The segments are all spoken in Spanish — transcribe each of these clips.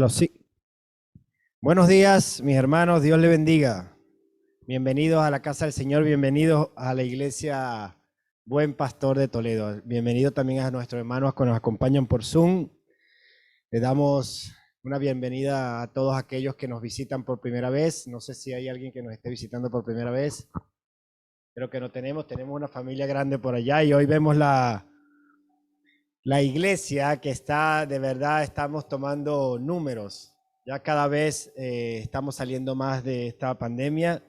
Sí. Buenos días, mis hermanos, Dios le bendiga. Bienvenidos a la casa del Señor, bienvenidos a la iglesia Buen Pastor de Toledo. Bienvenido también a nuestros hermanos que nos acompañan por Zoom. Le damos una bienvenida a todos aquellos que nos visitan por primera vez. No sé si hay alguien que nos esté visitando por primera vez. Creo que no tenemos una familia grande por allá y hoy vemos la iglesia que está, de verdad, estamos tomando números. Ya cada vez estamos saliendo más de esta pandemia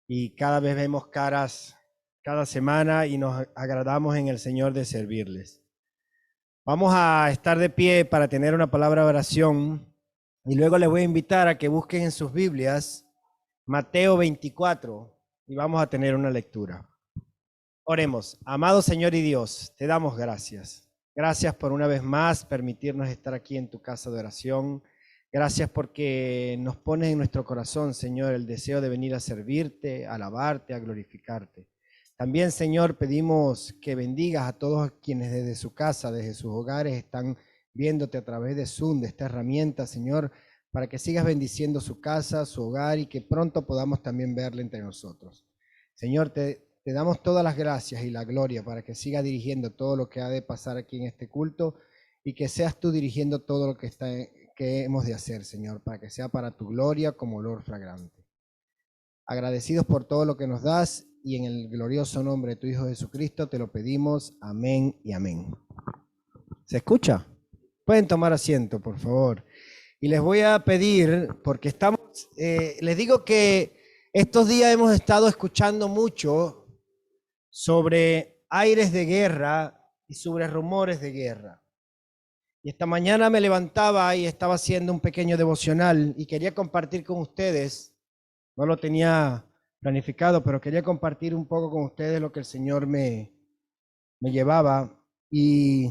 y cada vez vemos caras cada semana y nos agradamos en el Señor de servirles. Vamos a estar de pie para tener una palabra de oración y luego les voy a invitar a que busquen en sus Biblias Mateo 24 y vamos a tener una lectura. Oremos. Amado Señor y Dios, te damos gracias. Gracias por una vez más permitirnos estar aquí en tu casa de oración. Gracias porque nos pones en nuestro corazón, Señor, el deseo de venir a servirte, a alabarte, a glorificarte. También, Señor, pedimos que bendigas a todos quienes desde su casa, desde sus hogares, están viéndote a través de Zoom, de esta herramienta, Señor, para que sigas bendiciendo su casa, su hogar y que pronto podamos también verle entre nosotros. Señor, te damos todas las gracias y la gloria para que siga dirigiendo todo lo que ha de pasar aquí en este culto y que seas tú dirigiendo todo lo que hemos de hacer, Señor, para que sea para tu gloria como olor fragante. Agradecidos por todo lo que nos das y en el glorioso nombre de tu Hijo Jesucristo te lo pedimos. Amén y amén. ¿Se escucha? Pueden tomar asiento, por favor. Y les voy a pedir, porque les digo que estos días hemos estado escuchando mucho sobre aires de guerra y sobre rumores de guerra. Y esta mañana me levantaba y estaba haciendo un pequeño devocional y quería compartir con ustedes, no lo tenía planificado, pero quería compartir un poco con ustedes lo que el Señor me llevaba. Y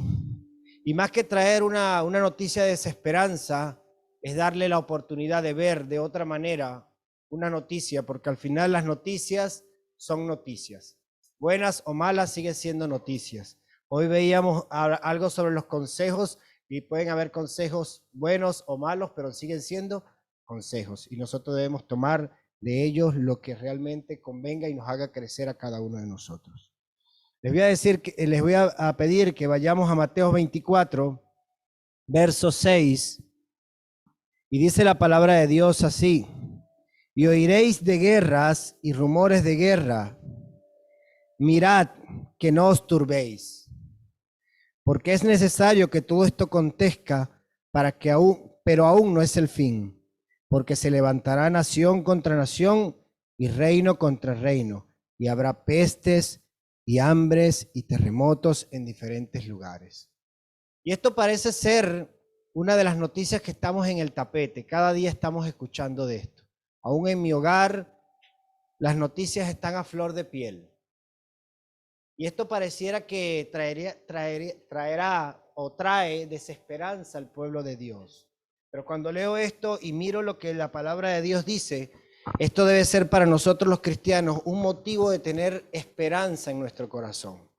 más que traer una noticia de desesperanza, es darle la oportunidad de ver de otra manera una noticia, porque al final las noticias son noticias. Buenas o malas siguen siendo noticias. Hoy veíamos algo sobre los consejos y pueden haber consejos buenos o malos, pero siguen siendo consejos y nosotros debemos tomar de ellos lo que realmente convenga y nos haga crecer a cada uno de nosotros. Les voy a pedir que vayamos a Mateo 24, verso 6, y dice la palabra de Dios así: y oiréis de guerras y rumores de guerra. Mirad que no os turbéis, porque es necesario que todo esto acontezca pero aún no es el fin, porque se levantará nación contra nación y reino contra reino, y habrá pestes y hambres y terremotos en diferentes lugares. Y esto parece ser una de las noticias que estamos en el tapete. Cada día estamos escuchando de esto. Aún en mi hogar, las noticias están a flor de piel. Y esto pareciera que trae desesperanza al pueblo de Dios. Pero cuando leo esto y miro lo que la palabra de Dios dice, esto debe ser para nosotros los cristianos un motivo de tener esperanza en nuestro corazón.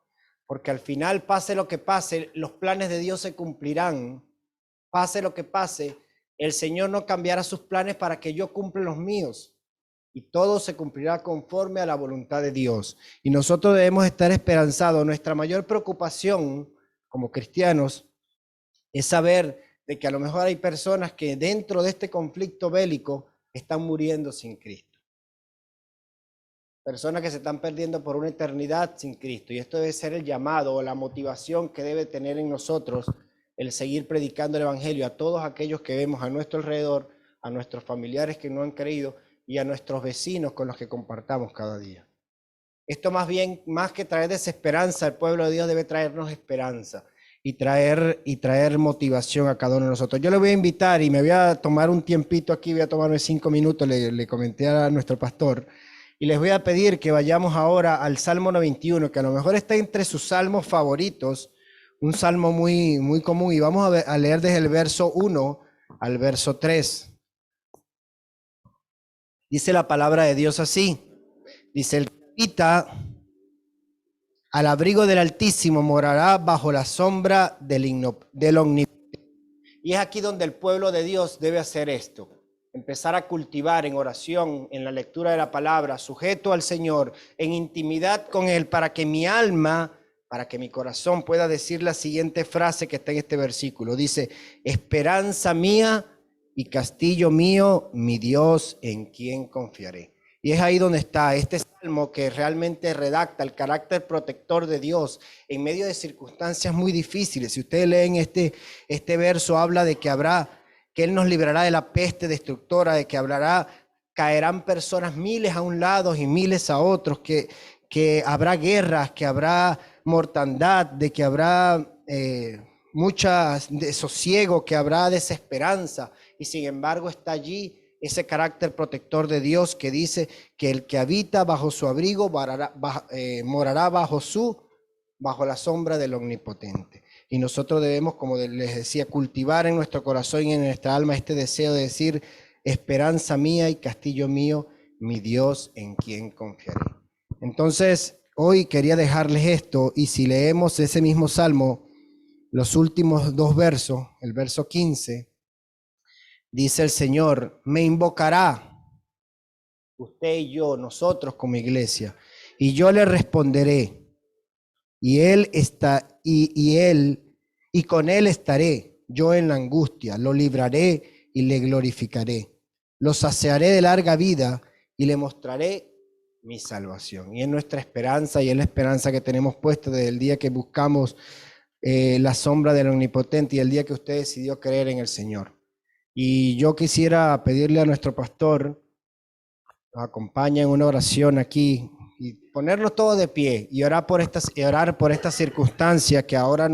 Porque al final, pase lo que pase, los planes de Dios se cumplirán. Pase lo que pase, el Señor no cambiará sus planes para que yo cumpla los míos. Y todo se cumplirá conforme a la voluntad de Dios. Y nosotros debemos estar esperanzados. Nuestra mayor preocupación como cristianos es saber de que a lo mejor hay personas que dentro de este conflicto bélico están muriendo sin Cristo. Personas que se están perdiendo por una eternidad sin Cristo. Y esto debe ser el llamado o la motivación que debe tener en nosotros el seguir predicando el evangelio a todos aquellos que vemos a nuestro alrededor, a nuestros familiares que no han creído y a nuestros vecinos con los que compartamos cada día. Esto más que traer desesperanza al pueblo de Dios, debe traernos esperanza y traer motivación a cada uno de nosotros. Yo le voy a invitar y me voy a tomar un tiempito aquí, voy a tomarme 5 minutos, le comenté a nuestro pastor, y les voy a pedir que vayamos ahora al Salmo 91, que a lo mejor está entre sus salmos favoritos, un salmo muy, muy común, y vamos a leer desde el verso 1 al verso 3. Dice la palabra de Dios así, dice: el que habita al abrigo del Altísimo morará bajo la sombra del Omnipotente. Y es aquí donde el pueblo de Dios debe hacer esto. Empezar a cultivar en oración, en la lectura de la palabra, sujeto al Señor, en intimidad con Él, para que mi alma, para que mi corazón pueda decir la siguiente frase que está en este versículo. Dice: esperanza mía y castillo mío, mi Dios en quien confiaré. Y es ahí donde está este salmo que realmente redacta el carácter protector de Dios en medio de circunstancias muy difíciles. Si ustedes leen este verso, habla de que Él nos librará de la peste destructora, de que caerán personas miles a un lado y miles a otros, que habrá guerras, que habrá mortandad, de que habrá mucha desosiego, que habrá desesperanza. Y sin embargo está allí ese carácter protector de Dios que dice que el que habita bajo su abrigo morará bajo la sombra del Omnipotente. Y nosotros debemos, como les decía, cultivar en nuestro corazón y en nuestra alma este deseo de decir: esperanza mía y castillo mío, mi Dios en quien confiaré. Entonces, hoy quería dejarles esto, y si leemos ese mismo salmo, los últimos dos versos, el verso 15, dice el Señor: me invocará, usted y yo, nosotros como iglesia, y yo le responderé, y con él estaré yo en la angustia, lo libraré y le glorificaré, lo saciaré de larga vida y le mostraré mi salvación. Y es nuestra esperanza, y es la esperanza que tenemos puesta desde el día que buscamos la sombra del Omnipotente y el día que usted decidió creer en el Señor. Y yo quisiera pedirle a nuestro pastor nos acompañe en una oración aquí y ponernos todos de pie y orar por esta circunstancia que ahora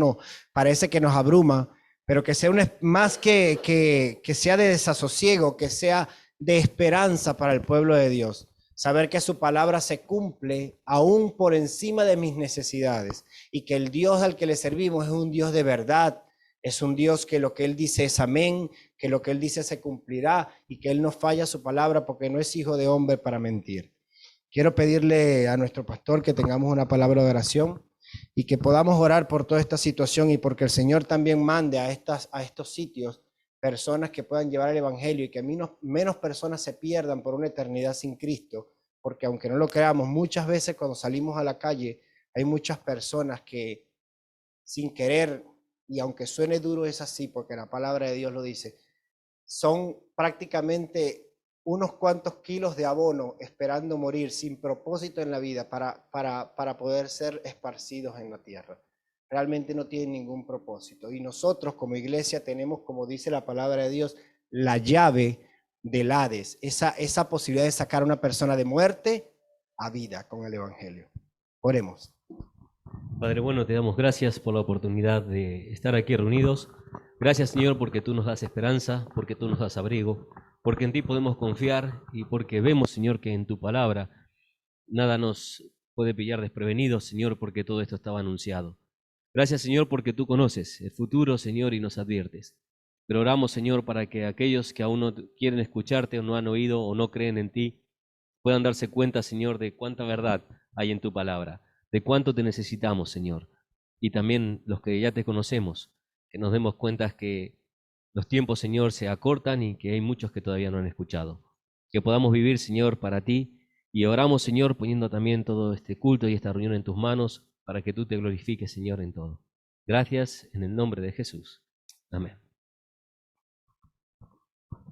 parece que nos abruma, pero que sea más que sea de desasosiego, que sea de esperanza para el pueblo de Dios. Saber que su palabra se cumple aún por encima de mis necesidades, y que el Dios al que le servimos es un Dios de verdad, es un Dios que lo que Él dice es amén, que lo que Él dice se cumplirá, y que Él no falla su palabra porque no es hijo de hombre para mentir. Quiero pedirle a nuestro pastor que tengamos una palabra de oración y que podamos orar por toda esta situación, y porque el Señor también mande a estos sitios personas que puedan llevar el evangelio, y que menos personas se pierdan por una eternidad sin Cristo, porque aunque no lo creamos, muchas veces cuando salimos a la calle hay muchas personas que sin querer, y aunque suene duro es así porque la palabra de Dios lo dice, son prácticamente unos cuantos kilos de abono esperando morir sin propósito en la vida para poder ser esparcidos en la tierra. Realmente no tienen ningún propósito. Y nosotros como iglesia tenemos, como dice la palabra de Dios, la llave del Hades, esa posibilidad de sacar a una persona de muerte a vida con el evangelio. Oremos. Padre bueno, te damos gracias por la oportunidad de estar aquí reunidos. Gracias, Señor, porque tú nos das esperanza, porque tú nos das abrigo, porque en ti podemos confiar y porque vemos, Señor, que en tu palabra nada nos puede pillar desprevenidos, Señor, porque todo esto estaba anunciado. Gracias, Señor, porque tú conoces el futuro, Señor, y nos adviertes. Pero oramos, Señor, para que aquellos que aún no quieren escucharte o no han oído o no creen en ti, puedan darse cuenta, Señor, de cuánta verdad hay en tu palabra, de cuánto te necesitamos, Señor. Y también los que ya te conocemos, que nos demos cuenta que los tiempos, Señor, se acortan y que hay muchos que todavía no han escuchado. Que podamos vivir, Señor, para ti, y oramos, Señor, poniendo también todo este culto y esta reunión en tus manos, para que tú te glorifiques, Señor, en todo. Gracias en el nombre de Jesús. Amén.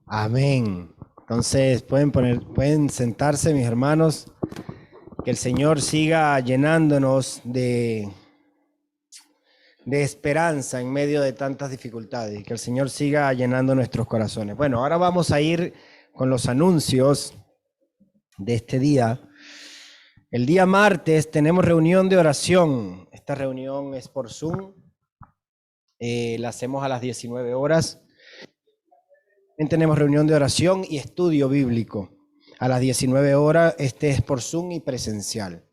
Amén. Entonces pueden sentarse, mis hermanos. Que el Señor siga llenándonos de esperanza en medio de tantas dificultades, y que el Señor siga llenando nuestros corazones. Bueno, ahora vamos a ir con los anuncios de este día. El día martes tenemos reunión de oración. Esta reunión es por Zoom. La hacemos a las 19 horas. También tenemos reunión de oración y estudio bíblico. A las 19 horas, este es por Zoom y presencial.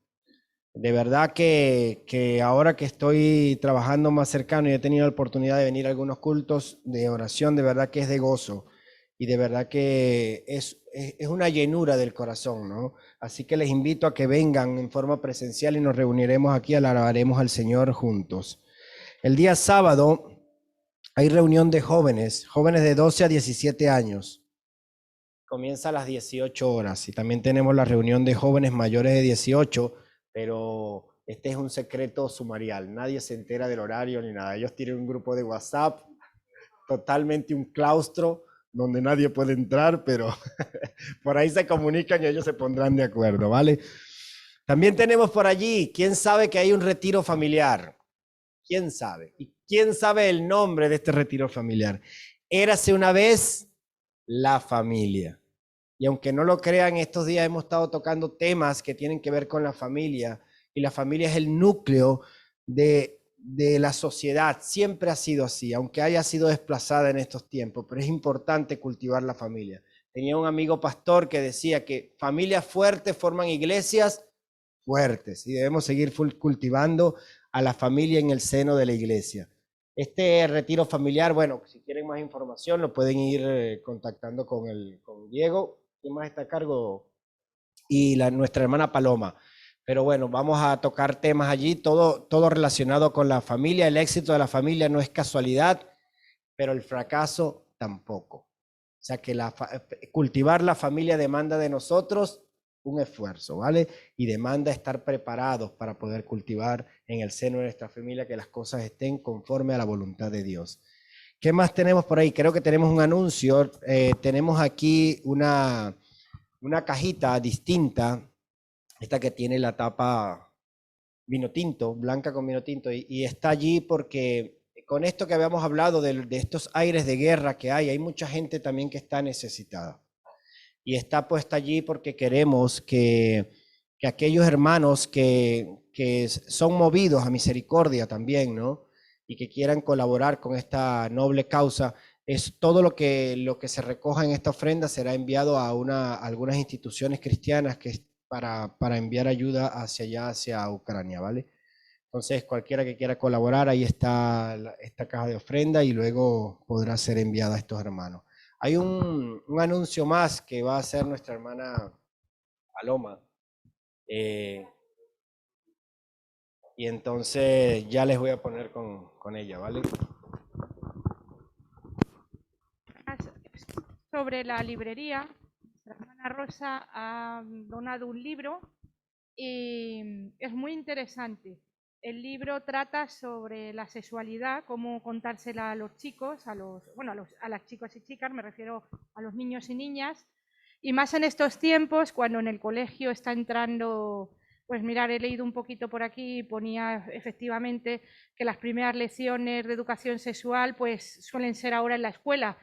De verdad que ahora que estoy trabajando más cercano y he tenido la oportunidad de venir a algunos cultos de oración, de verdad que es de gozo, y de verdad que es una llenura del corazón, ¿no? Así que les invito a que vengan en forma presencial y nos reuniremos aquí, alabaremos al Señor juntos. El día sábado Hay reunión de jóvenes, jóvenes de 12 a 17 años. Comienza a las 18 horas y también tenemos la reunión de jóvenes mayores de 18, pero este es un secreto sumarial. Nadie se entera del horario ni nada. Ellos tienen un grupo de WhatsApp, totalmente un claustro donde nadie puede entrar, pero por ahí se comunican y ellos se pondrán de acuerdo, ¿vale? También tenemos por allí, ¿quién sabe que hay un retiro familiar? ¿Quién sabe? ¿Y quién sabe el nombre de este retiro familiar? Érase una vez la familia. Y aunque no lo crean, estos días hemos estado tocando temas que tienen que ver con la familia. Y la familia es el núcleo de la sociedad. Siempre ha sido así, aunque haya sido desplazada en estos tiempos. Pero es importante cultivar la familia. Tenía un amigo pastor que decía que familias fuertes forman iglesias fuertes y debemos seguir cultivando a la familia en el seno de la iglesia. Este retiro familiar, bueno, si quieren más información, lo pueden ir contactando con Diego. ¿Quién más está a cargo? Y nuestra hermana Paloma. Pero bueno, vamos a tocar temas allí, todo relacionado con la familia. El éxito de la familia no es casualidad, pero el fracaso tampoco. O sea que cultivar la familia demanda de nosotros un esfuerzo, ¿vale? Y demanda estar preparados para poder cultivar en el seno de nuestra familia que las cosas estén conforme a la voluntad de Dios. ¿Qué más tenemos por ahí? Creo que tenemos un anuncio. Tenemos aquí una cajita distinta, esta que tiene la tapa vino tinto, blanca con vino tinto, y está allí porque con esto que habíamos hablado de estos aires de guerra que hay mucha gente también que está necesitada. Y está puesta allí porque queremos que aquellos hermanos que son movidos a misericordia también, ¿no? Y que quieran colaborar con esta noble causa, es todo lo que se recoja en esta ofrenda será enviado a algunas instituciones cristianas para enviar ayuda hacia allá, hacia Ucrania, ¿vale? Entonces, cualquiera que quiera colaborar, ahí está esta caja de ofrenda y luego podrá ser enviada a estos hermanos. Hay un anuncio más que va a hacer nuestra hermana Paloma. eh, y entonces ya les voy a poner con ella, ¿vale? Sobre la librería, nuestra hermana Rosa ha donado un libro y es muy interesante. El libro trata sobre la sexualidad, cómo contársela a los chicos, a las chicas y chicas, me refiero a los niños y niñas, y más en estos tiempos, cuando en el colegio está entrando, pues mirar, he leído un poquito por aquí y ponía efectivamente que las primeras lecciones de educación sexual pues suelen ser ahora en la escuela.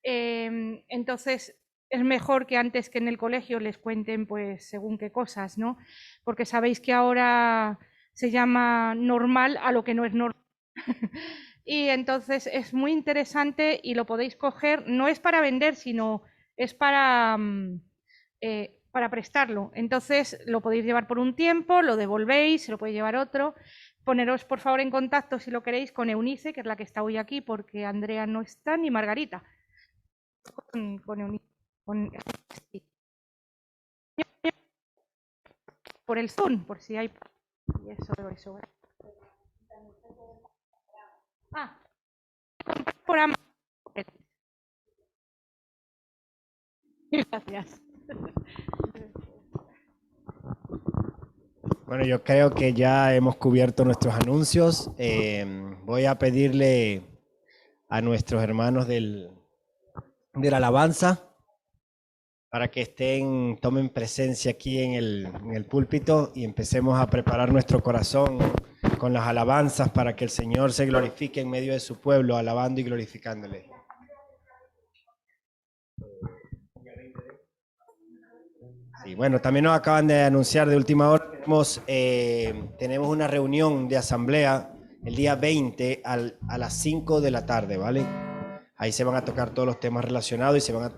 Entonces es mejor que antes que en el colegio les cuenten pues según qué cosas, ¿no? Porque sabéis que ahora se llama normal a lo que no es normal. Y entonces es muy interesante y lo podéis coger, no es para vender, sino es para prestarlo. Entonces lo podéis llevar por un tiempo, lo devolvéis, se lo puede llevar otro. Poneros por favor en contacto si lo queréis con Eunice, que es la que está hoy aquí, porque Andrea no está, ni Margarita. Con Eunice. Sí. Por el Zoom, por si hay. Y eso. Ah, por Amazon. Gracias. Bueno, yo creo que ya hemos cubierto nuestros anuncios. Voy a pedirle a nuestros hermanos de la alabanza para que tomen presencia aquí en el púlpito y empecemos a preparar nuestro corazón con las alabanzas para que el Señor se glorifique en medio de su pueblo, alabando y glorificándole. Sí, bueno, también nos acaban de anunciar de última hora, tenemos una reunión de asamblea el día 20 a las 5 de la tarde, ¿vale? Ahí se van a tocar todos los temas relacionados y se van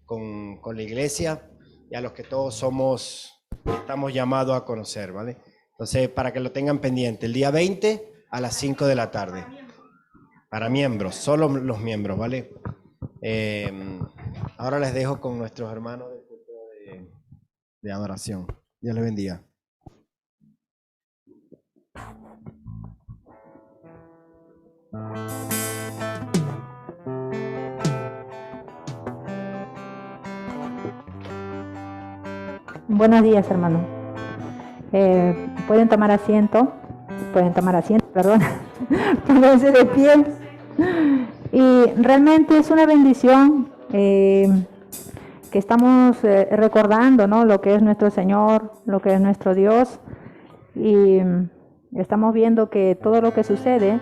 con la iglesia y a los que todos estamos llamados a conocer, ¿vale? Entonces, para que lo tengan pendiente, el día 20 a las 5 de la tarde. Para miembros, solo los miembros, ¿vale? Ahora les dejo con nuestros hermanos del culto de adoración. Dios les bendiga. Buenos días, hermano. Pueden tomar asiento, perdón, pónganse de pie. Y realmente es una bendición que estamos recordando, ¿no? Lo que es nuestro Señor, lo que es nuestro Dios. Y estamos viendo que todo lo que sucede,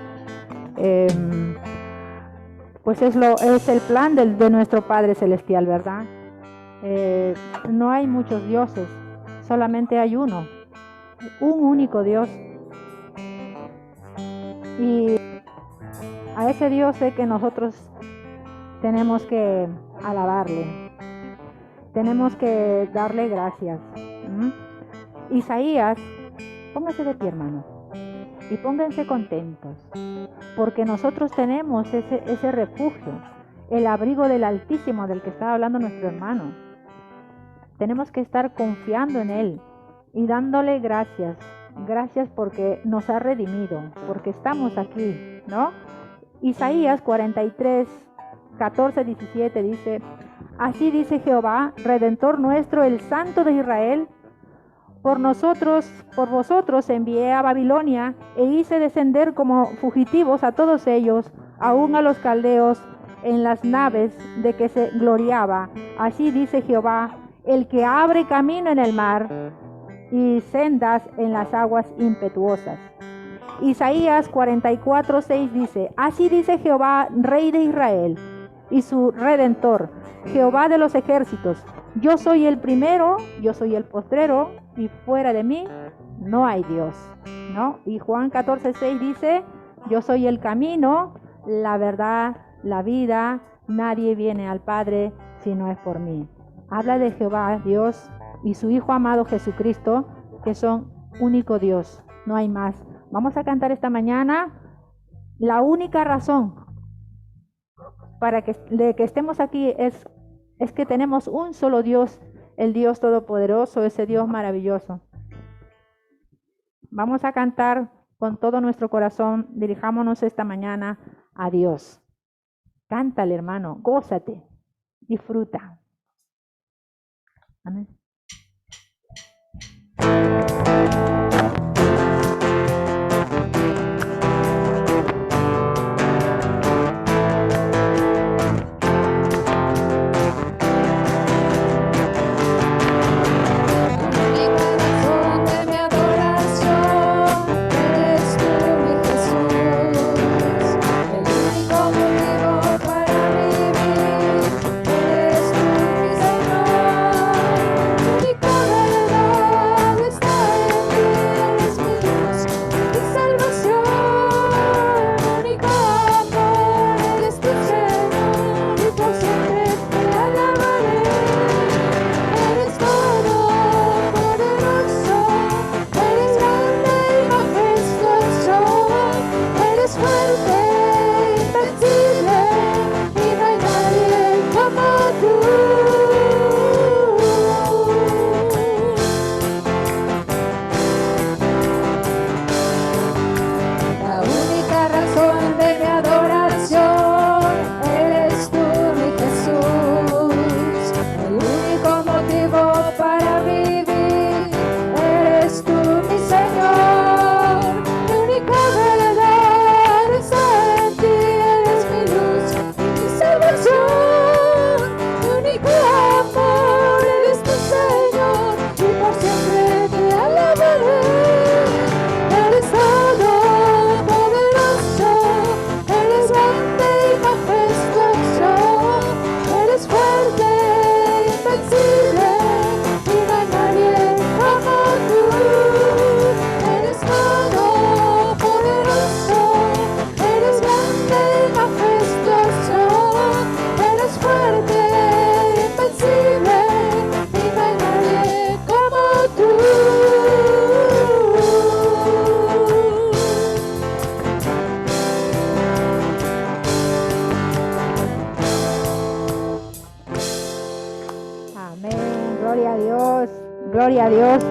pues es el plan de nuestro Padre Celestial, ¿verdad? No hay muchos dioses, solamente hay uno, un único Dios. Y a ese Dios es que nosotros tenemos que alabarle, tenemos que darle gracias. Isaías, pónganse de pie, hermano, y pónganse contentos, porque nosotros tenemos ese refugio, el abrigo del Altísimo del que estaba hablando nuestro hermano. Tenemos que estar confiando en Él y dándole gracias. Gracias porque nos ha redimido, porque estamos aquí, ¿no? Isaías 43, 14, 17 dice: así dice Jehová, Redentor nuestro, el Santo de Israel: por vosotros envié a Babilonia e hice descender como fugitivos a todos ellos, aún a los caldeos, en las naves de que se gloriaba. Así dice Jehová, el que abre camino en el mar y sendas en las aguas impetuosas. Isaías 44, 6 dice: así dice Jehová, Rey de Israel y su Redentor, Jehová de los ejércitos: yo soy el primero, yo soy el postrero, y fuera de mí no hay Dios, ¿no? Y Juan 14, 6 dice: yo soy el camino, la verdad, la vida, nadie viene al Padre si no es por mí. Habla de Jehová, Dios, y su Hijo amado Jesucristo, que son único Dios, no hay más. Vamos a cantar esta mañana. La única razón para que estemos aquí es que tenemos un solo Dios, el Dios Todopoderoso, ese Dios maravilloso. Vamos a cantar con todo nuestro corazón. Dirijámonos esta mañana a Dios. Cántale, hermano, gózate, disfruta. Amén. Gloria a Dios.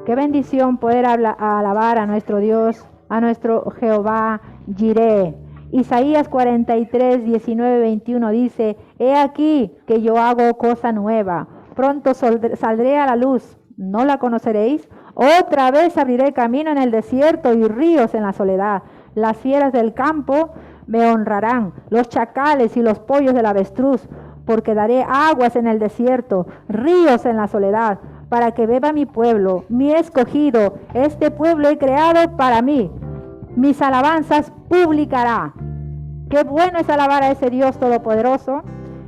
Qué bendición poder alabar a nuestro Dios, a nuestro Jehová Jireh. Isaías 43, 19, 21 dice: he aquí que yo hago cosa nueva. Pronto saldré a la luz, ¿no la conoceréis? Otra vez abriré camino en el desierto y ríos en la soledad. Las fieras del campo me honrarán, los chacales y los pollos del avestruz, porque daré aguas en el desierto, ríos en la soledad, para que beba mi pueblo, mi escogido. Este pueblo he creado para mí. Mis alabanzas publicará. Qué bueno es alabar a ese Dios todopoderoso.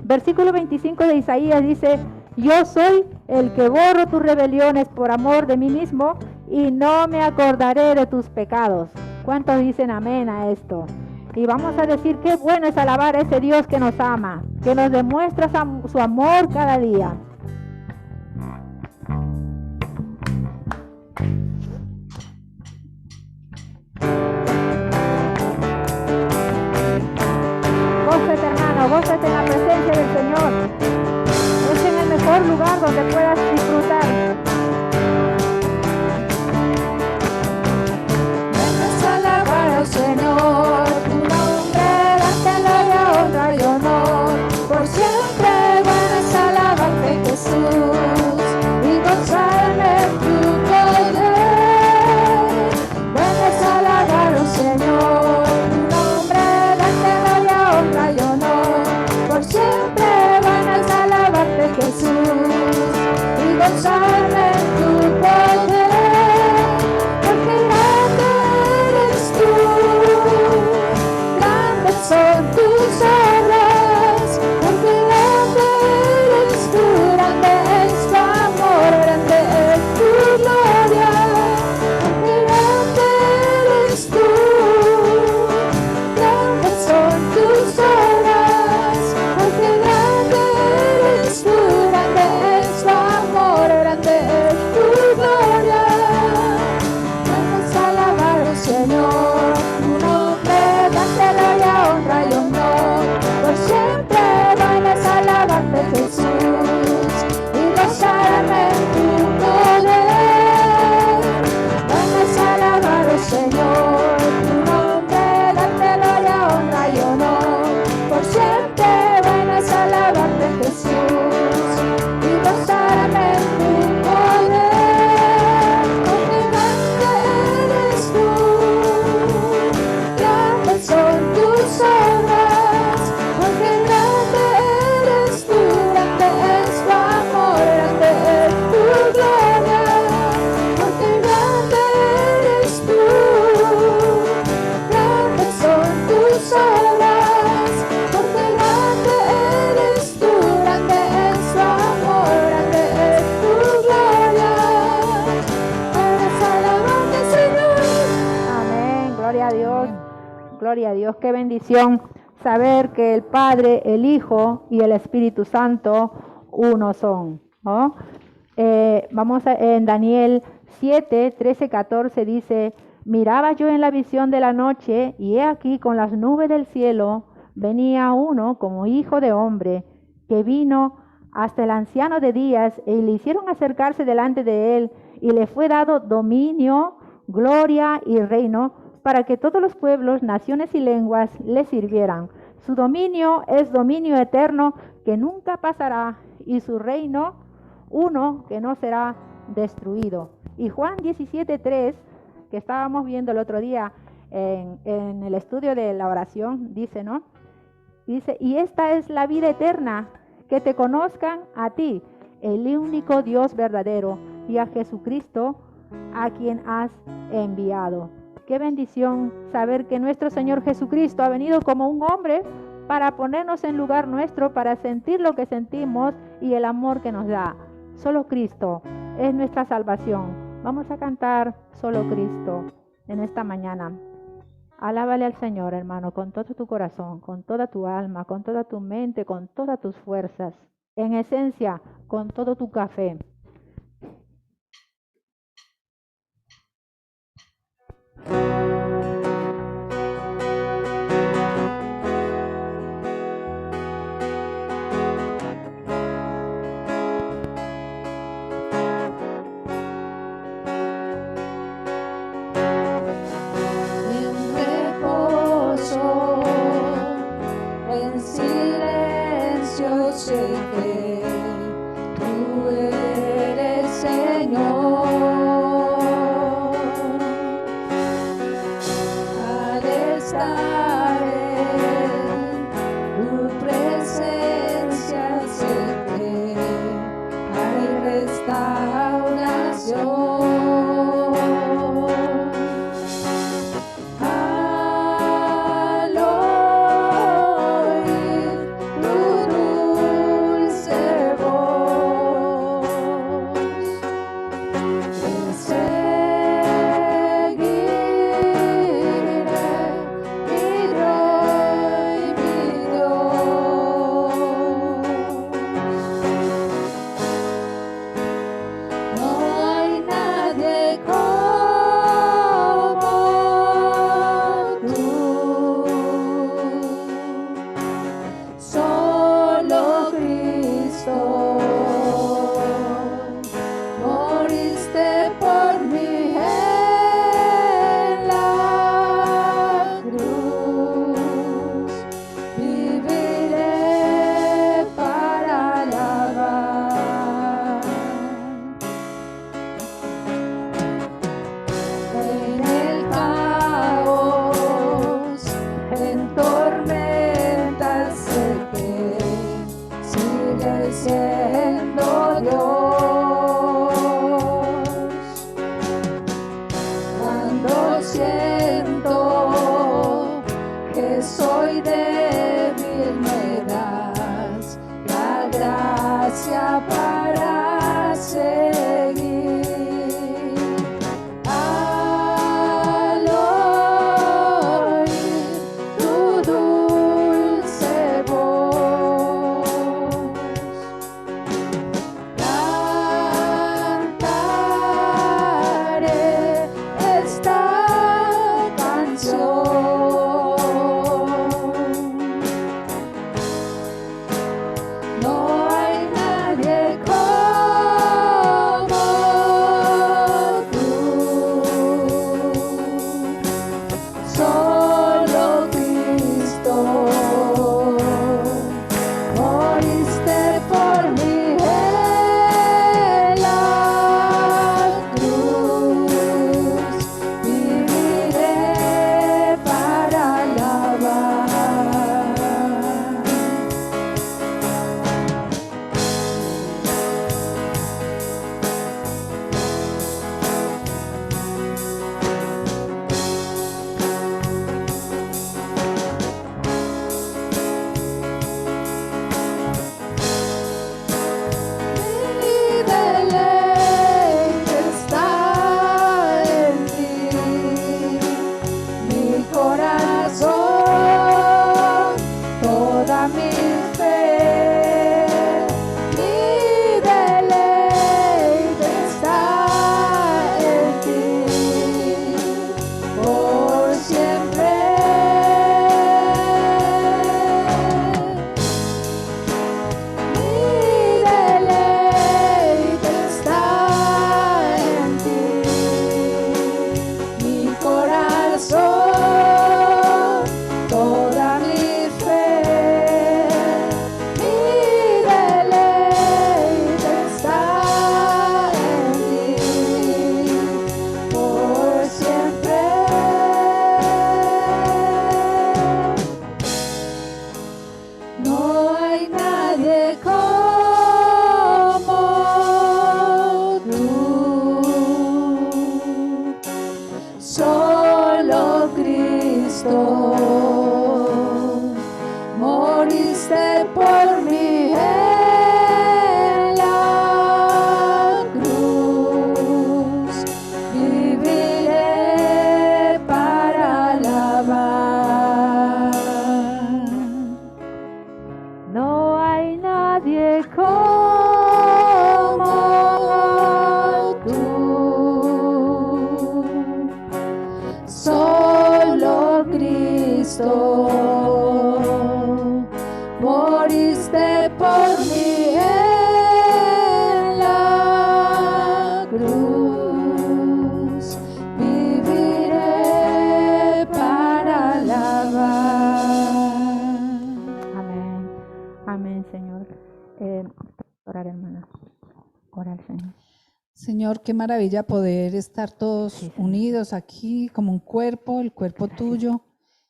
Versículo 25 de Isaías dice: yo soy el que borro tus rebeliones por amor de mí mismo y no me acordaré de tus pecados. ¿Cuántos dicen amén a esto? Y vamos a decir qué bueno es alabar a ese Dios que nos ama, que nos demuestra su amor cada día. Gózate, hermano, gózate en la presencia del Señor. Es en el mejor lugar donde puedas disfrutar. Vamos a alabar al Señor, tu nombre, darte gloria, honra y honor. Por siempre bueno es alabarte, Jesús, y gozarme en tu poder. Bueno es alabar al Señor, tu nombre, darte gloria, honra y honor. Por siempre bueno es alabarte, Jesús, y gozarme en tu poder. Porque grande eres tú, grandes son tus obras. Porque grande eres tú, grande es tu amor, grande es tu gloria. Porque grande eres tú, grandes son tus obras. Porque grande eres tú, grande es tu amor, grande es tu gloria. Vamos a alabar al Señor, tu nombre, darte gloria, honra y honor. Por siempre vamos a alabarte, Jesús, y gozarme en tu poder. Vamos a alabar al Señor, tu nombre, darte gloria, honra y honor. Por siempre vamos a alabarte, Jesús, y gozarme en tu poder. Porque grande eres tú, grandes son tus obras. Porque grande eres tú, grande es tu amor, grande es tu gloria. Porque grande eres tú, grandes son tus obras. Porque grande eres tú, grande es tu amor, grande es tu gloria. Vamos a alabarte, Señor. Amén, gloria a Dios, gloria a Dios. Qué bendición saber que el Padre, el Hijo y el Espíritu Santo uno son, ¿no? En Daniel 7, 13, 14 dice: miraba yo en la visión de la noche, y he aquí con las nubes del cielo venía uno como hijo de hombre, que vino hasta el anciano de días, y le hicieron acercarse delante de él, y le fue dado dominio, gloria y reino, para que todos los pueblos, naciones y lenguas le sirvieran. Su dominio es dominio eterno que nunca pasará, y su reino uno que no será destruido. Y Juan 17:3, que estábamos viendo el otro día en el estudio de la oración, dice, ¿no? Dice: y esta es la vida eterna, que te conozcan a ti, el único Dios verdadero, y a Jesucristo, a quien has enviado. Qué bendición saber que nuestro Señor Jesucristo ha venido como un hombre para ponernos en lugar nuestro, para sentir lo que sentimos y el amor que nos da. Solo Cristo es nuestra salvación. Vamos a cantar Solo Cristo en esta mañana. Alábale al Señor, hermano, con todo tu corazón, con toda tu alma, con toda tu mente, con todas tus fuerzas. En esencia, con todo tu café. En silencio sé que tú Al oír tu dulce voz, te seguiré, mi Rey, mi Dios. No hay nadie como tú, solo Cristo, moriste por mí en la cruz, viviré para alabar. En el caos, en tormentas, sé que sigues siendo Dios. Cuando siento que soy débil, me das la gracia para seguir. Al oír tu dulce voz, cantaré esta canción. No hay nadie como tú, solo Cristo, moriste por mí en la cruz, viviré para alabar. Mi deleite está en ti, mi corazón, toda mi fe. Mi deleite está en ti, por siempre. Mi deleite está en ti, mi corazón, toda mi fe. Mi deleite está en ti, por siempre. No hay nadie como tú, solo Cristo, moriste por mí en la cruz, viviré para alabar. No hay nadie como tú, solo Cristo, moriste por mí en la cruz, viviré para alabar. Amén. Amén, Señor. Orar, hermana. Orar, Señor. Señor, qué maravilla poder estar todos Sí, Señor. unidos aquí como un cuerpo, el cuerpo Gracias. tuyo,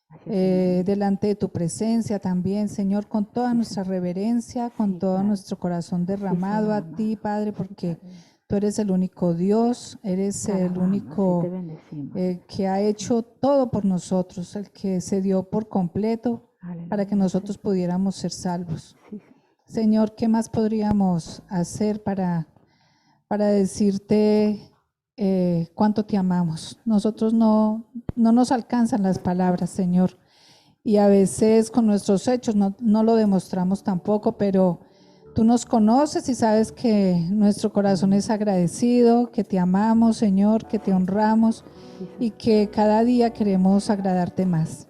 Gracias, Señor. delante de tu presencia también, Señor, con toda nuestra reverencia, con Sí, todo Padre. nuestro corazón derramado a Señor. ti, Padre, porque Tú eres el único Dios, eres el Alabamos y único te bendecimos. que ha hecho todo por nosotros, el que se dio por completo para que Aleluya, nosotros pudiéramos ser salvos. sí, sí. Señor, ¿qué más podríamos hacer para decirte cuánto te amamos? Nosotros no nos alcanzan las palabras, Señor, y a veces con nuestros hechos no lo demostramos tampoco, pero tú nos conoces y sabes que nuestro corazón es agradecido, que te amamos, Señor, que te honramos y que cada día queremos agradarte más.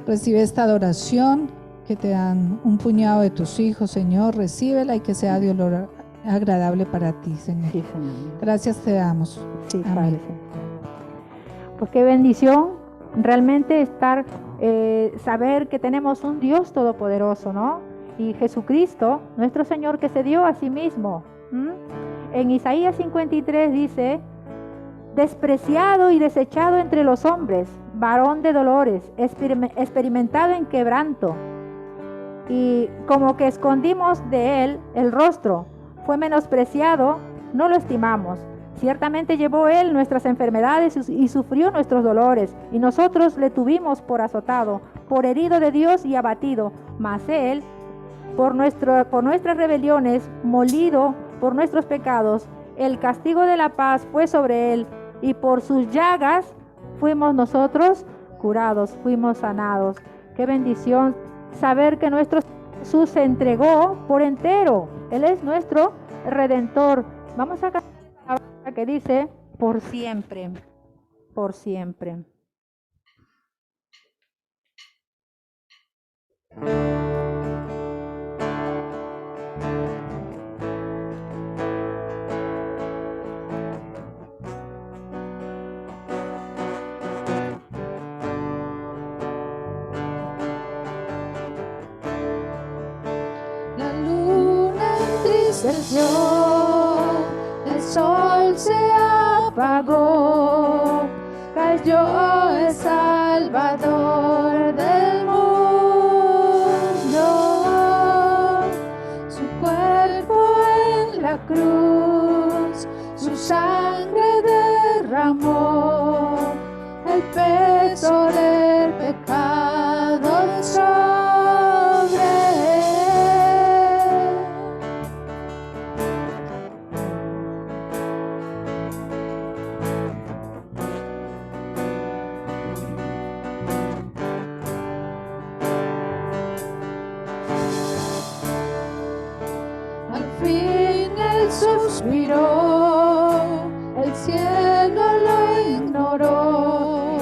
Recibe esta adoración que te dan un puñado de tus hijos, Señor, recíbela y que sea de olor agradable para ti, Señor. Sí, Señor. Gracias te damos. Sí, Amén. Padre Celestial. Pues qué bendición realmente saber que tenemos un Dios todopoderoso, ¿no? Y Jesucristo, nuestro Señor, que se dio a sí mismo. En Isaías 53 dice: despreciado y desechado entre los hombres, varón de dolores, experimentado en quebranto. Y como que escondimos de él el rostro, fue menospreciado, no lo estimamos. Ciertamente llevó él nuestras enfermedades y sufrió nuestros dolores, y nosotros le tuvimos por azotado, por herido de Dios y abatido. Mas él, por nuestras rebeliones, molido por nuestros pecados, el castigo de la paz fue sobre él, y por sus llagas fuimos nosotros curados, fuimos sanados. Qué bendición saber que nuestro Jesús se entregó por entero. Él es nuestro Redentor. Vamos a cantar la palabra que dice: por siempre, por siempre. La luna entristeció, el sol se apagó, cayó el Salvador del mundo. Su cuerpo en la cruz, su sangre derramó, el peso del pecado sobre él. Al fin él suspiró, el cielo lo ignoró,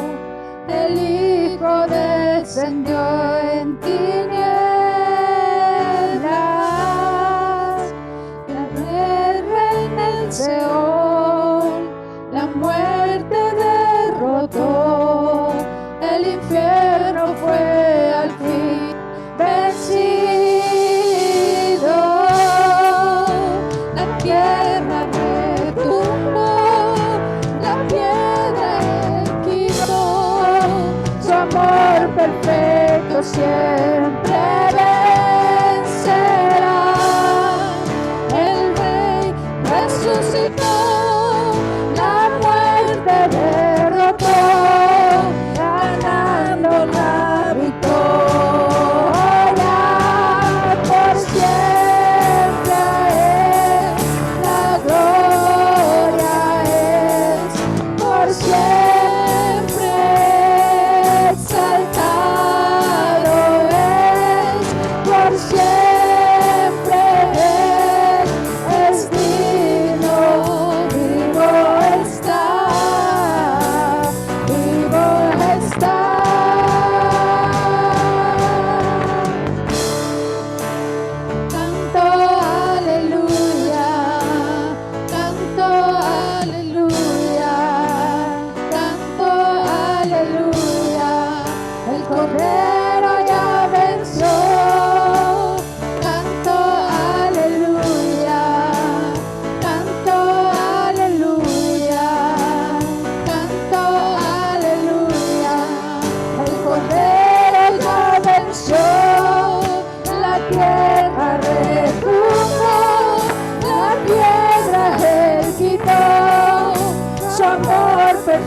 el Hijo descendió en tinieblas, la guerra en el Seol, la muerte derrotó, el infierno fue al fin vencido, la tierra retumbó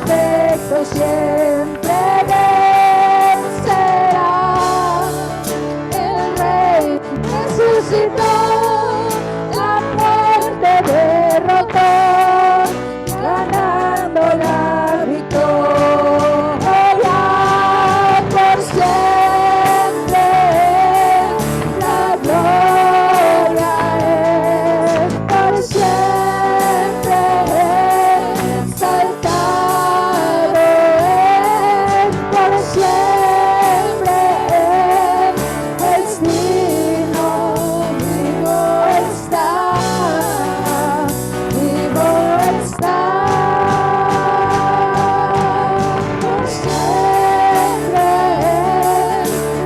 perfecto siempre vencerá. El Rey resucitó, la muerte derrotó, ganando la victoria por siempre. La gloria es por siempre, exaltado es por siempre, es digno, vivo está, vivo está, por siempre,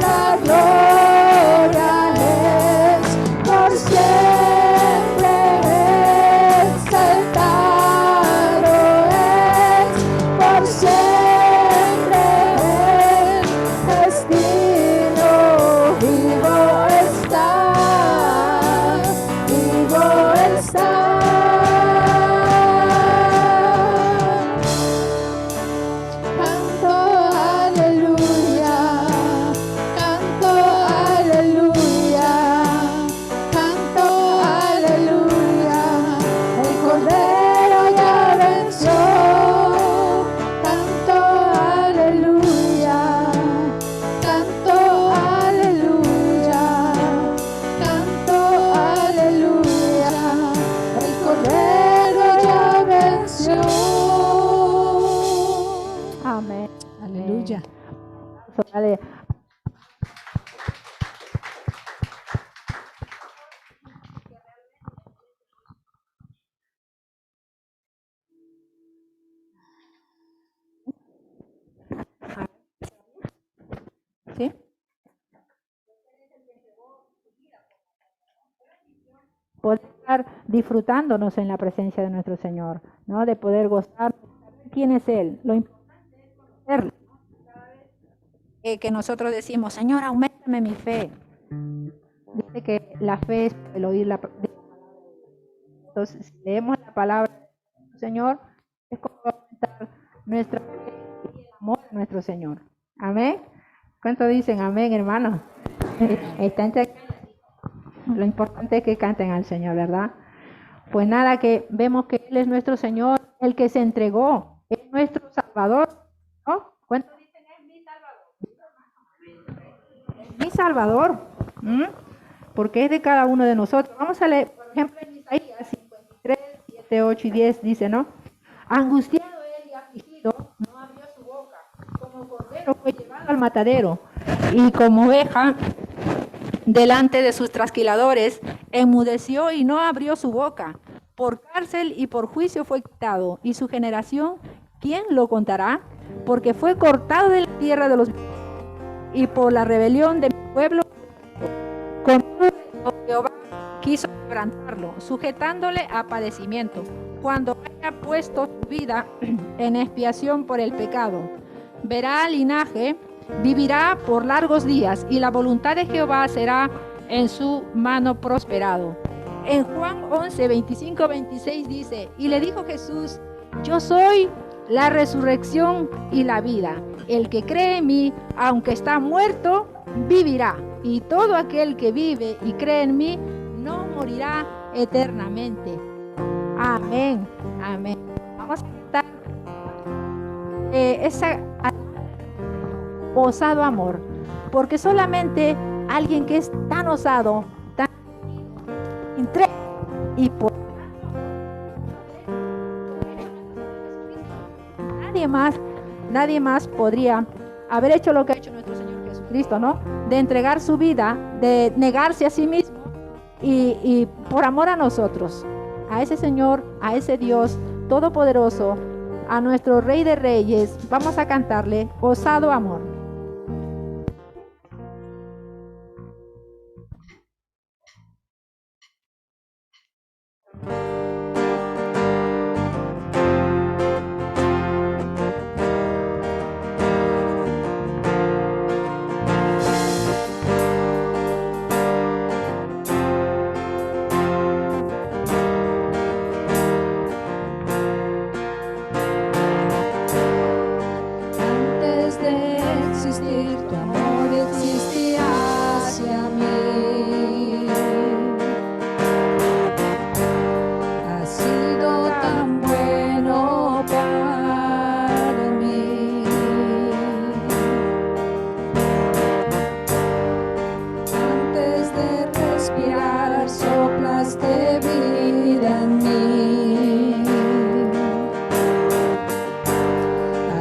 la gloria es por siempre, exaltado es por siempre, es digno, vivo está, vivo está. Canto aleluya, canto aleluya, canto aleluya, el Cordero ya venció. Canto aleluya, canto aleluya, canto aleluya, el Cordero ya venció. Amén. Aleluya. Dale. ¿Sí? Poder estar disfrutándonos en la presencia de nuestro Señor, ¿no? De poder gozar, quién es Él. Lo importante es conocerlo. Que nosotros decimos, Señor, aumentame mi fe. Dice que la fe es el oír la palabra. Entonces, si leemos la palabra del Señor, es como aumentar nuestra fe y el amor a nuestro Señor. Amén. ¿Cuánto dicen amén, hermanos? Lo importante es que canten al Señor, ¿verdad? Pues nada, que vemos que Él es nuestro Señor, el que se entregó, es nuestro Salvador, ¿no? ¿Cuánto dicen es mi Salvador? Es mi Salvador, porque es de cada uno de nosotros. Vamos a leer, por ejemplo, en Isaías 53, 7, 8 y 10, dice, ¿no? Angustiado él y afligido, no abrió su boca, como cordero fue llevado al matadero, y como oveja delante de sus trasquiladores, enmudeció y no abrió su boca. Por cárcel y por juicio fue quitado, y su generación, ¿quién lo contará? Porque fue cortado de la tierra de los vivos, y por la rebelión de mi pueblo, con todo Jehová quiso quebrantarlo, sujetándole a padecimiento, cuando haya puesto su vida en expiación por el pecado. Verá linaje, vivirá por largos días, y la voluntad de Jehová será en su mano prosperado. En Juan 11, 25, 26 dice, y le dijo Jesús, yo soy la resurrección y la vida. El que cree en mí, aunque está muerto, vivirá. Y todo aquel que vive y cree en mí, no morirá eternamente. Amén, amén. Vamos a cantar esa osado amor, porque solamente alguien que es tan osado, tan entregado y por nadie más podría haber hecho lo que ha hecho nuestro Señor Jesucristo, ¿no? De entregar su vida, de negarse a sí mismo y por amor a nosotros, a ese Señor, a ese Dios todopoderoso, a nuestro Rey de Reyes. Vamos a cantarle osado amor. respirar soplaste vida en mí.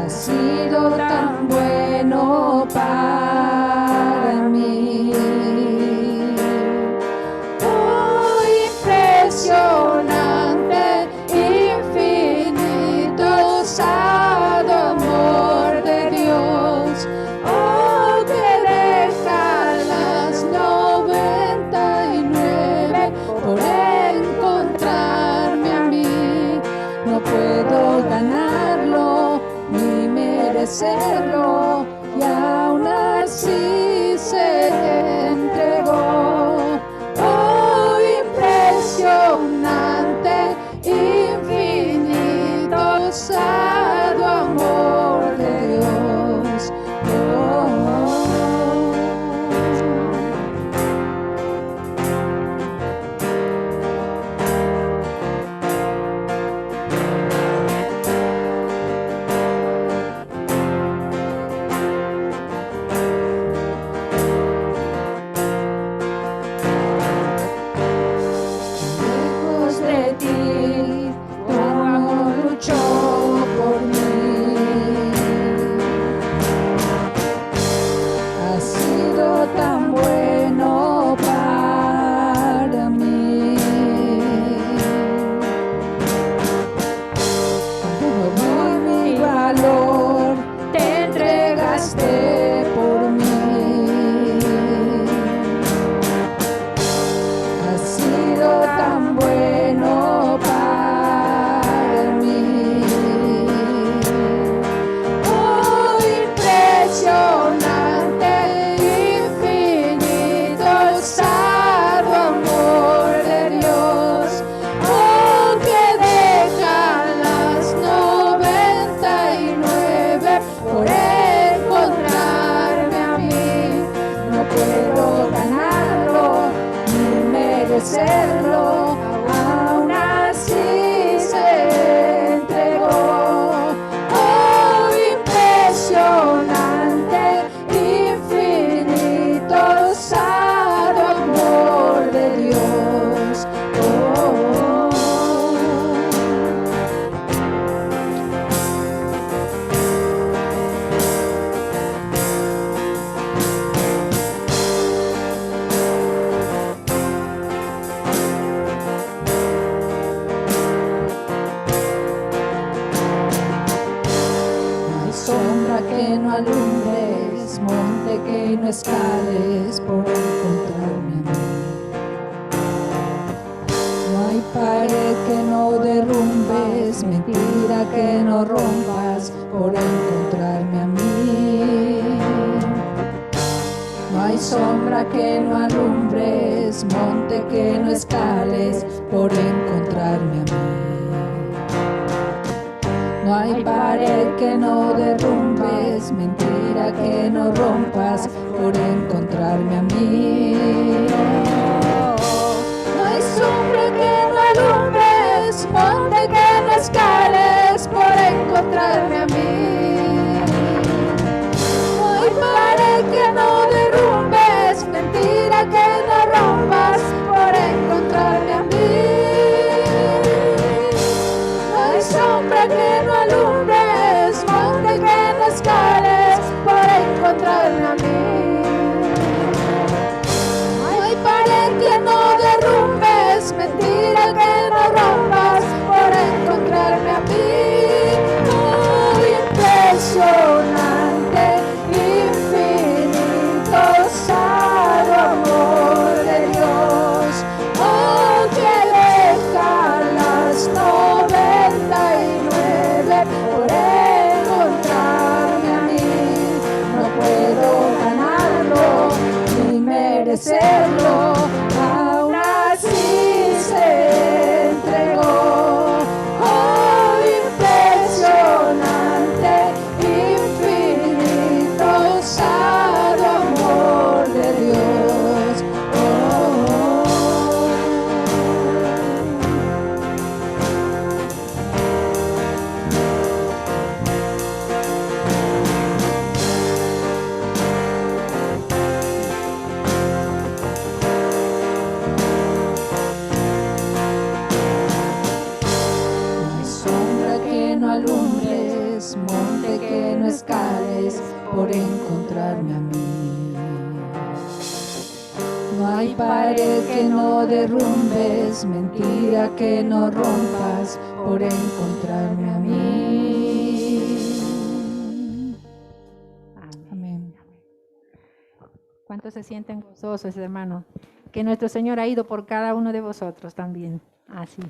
Has sido tan bueno para mí. Oh, impresionante, infinito, santo amor de Dios. Oh, que deja las 99 por encontrarme a mí. No puedo ganarlo ni merecerlo, y aún así se entregó. Oh, impresionante, infinito, santo amor de Dios. Lejos de ti, tu amor luchó por mí. Has sido tan bueno para mí. Todo mi valor te entregaste por mí. Has sido tan bueno para mí. Oh, impresionante, infinito, santo amor de Dios. Oh, que deja las 99 por encontrarme a mí. No puedo ganarlo ni merecerlo, aún así se entregó. Oh, impresionante, infinito, santo amor de Dios. No hay sombra que no alumbres, monte que no escales por encontrarme a mí. No hay pared que no derrumbes, mentira que no rompas por encontrarme a mí. No hay sombra que no alumbres, monte que no escales por encontrarme a mí. No hay pared que no derrumbes, mentira que no rompas por encontrarme a mí. No hay sombra que no alumbres, monte que no escales por encontrarme a mí. No hay pared que no derrumbes, mentira que no rompas por encontrarme a mí. No hay sombra que no alumbres, monte que no escales por encontrarme a mí. No hay por encontrarme a mí. No hay pared que no derrumbes, mentira que no rompas, por encontrarme a mí. Amén. ¿Cuántos se sienten gozosos, hermanos? Que nuestro Señor ha ido por cada uno de vosotros también. Así.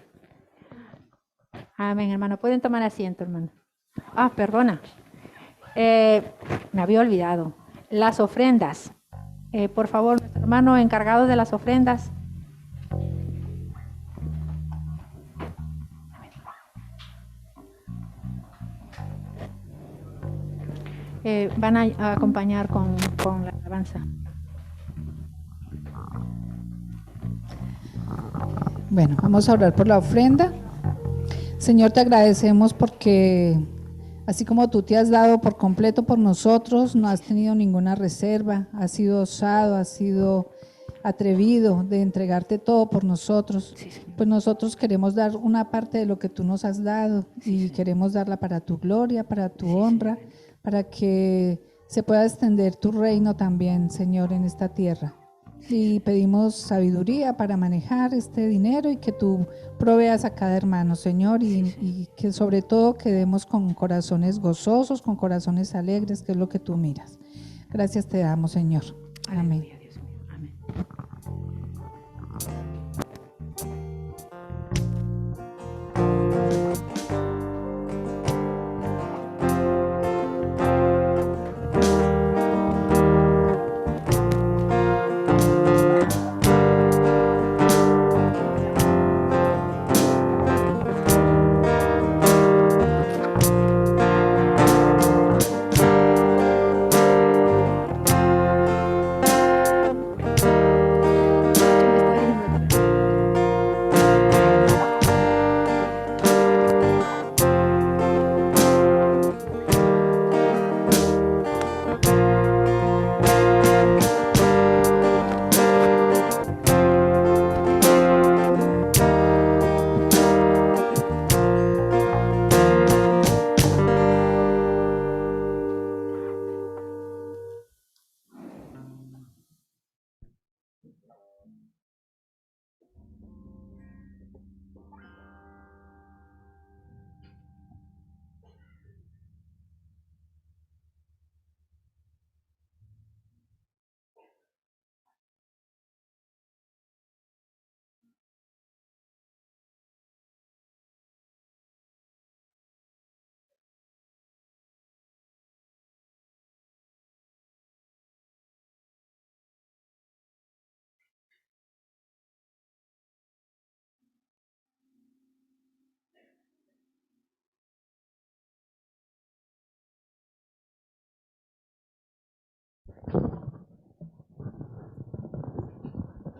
Amén, hermano. Pueden tomar asiento, hermano. Ah, perdona. Me había olvidado. Las ofrendas. Por favor, nuestro hermano encargado de las ofrendas. Van a acompañar con la alabanza. Bueno, vamos a orar por la ofrenda. Señor, te agradecemos porque así como tú te has dado por completo por nosotros, no has tenido ninguna reserva, has sido osado, has sido atrevido de entregarte todo por nosotros. Pues nosotros queremos dar una parte de lo que tú nos has dado y queremos darla para tu gloria, para tu honra, para que se pueda extender tu reino también, Señor, en esta tierra. Y pedimos sabiduría para manejar este dinero y que tú proveas a cada hermano, Señor, y que sobre todo quedemos con corazones gozosos, con corazones alegres, que es lo que tú miras. Gracias te damos, Señor. Amén. Amén.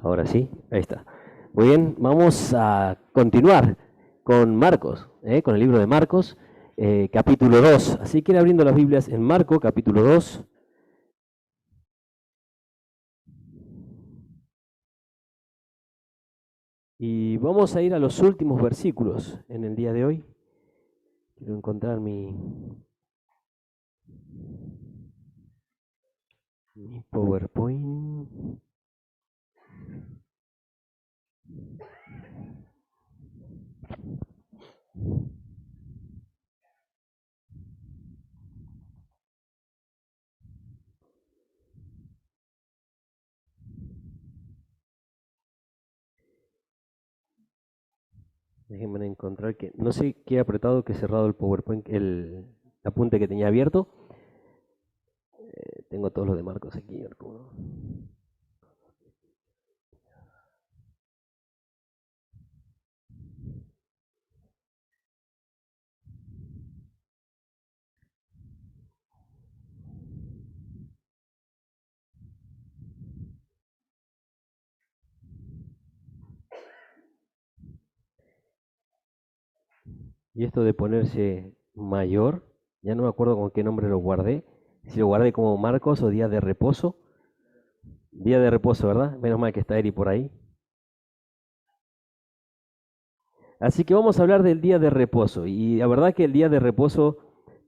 Ahora sí, ahí está. Muy bien, vamos a continuar con Marcos, con el libro de Marcos, capítulo 2. Así que ir abriendo las Biblias en Marcos, capítulo 2. Y vamos a ir a los últimos versículos en el día de hoy. Quiero encontrar mi PowerPoint. Déjenme encontrar que no sé qué he apretado, que he cerrado el PowerPoint, el apunte que tenía abierto. Tengo todos los de Marcos aquí. Arturo. Y esto de ponerse mayor, ya no me acuerdo con qué nombre lo guardé. Si lo guardé como Marcos o Día de Reposo. Día de Reposo, ¿verdad? Menos mal que está Eri por ahí. Así que vamos a hablar del Día de Reposo. Y la verdad que el Día de Reposo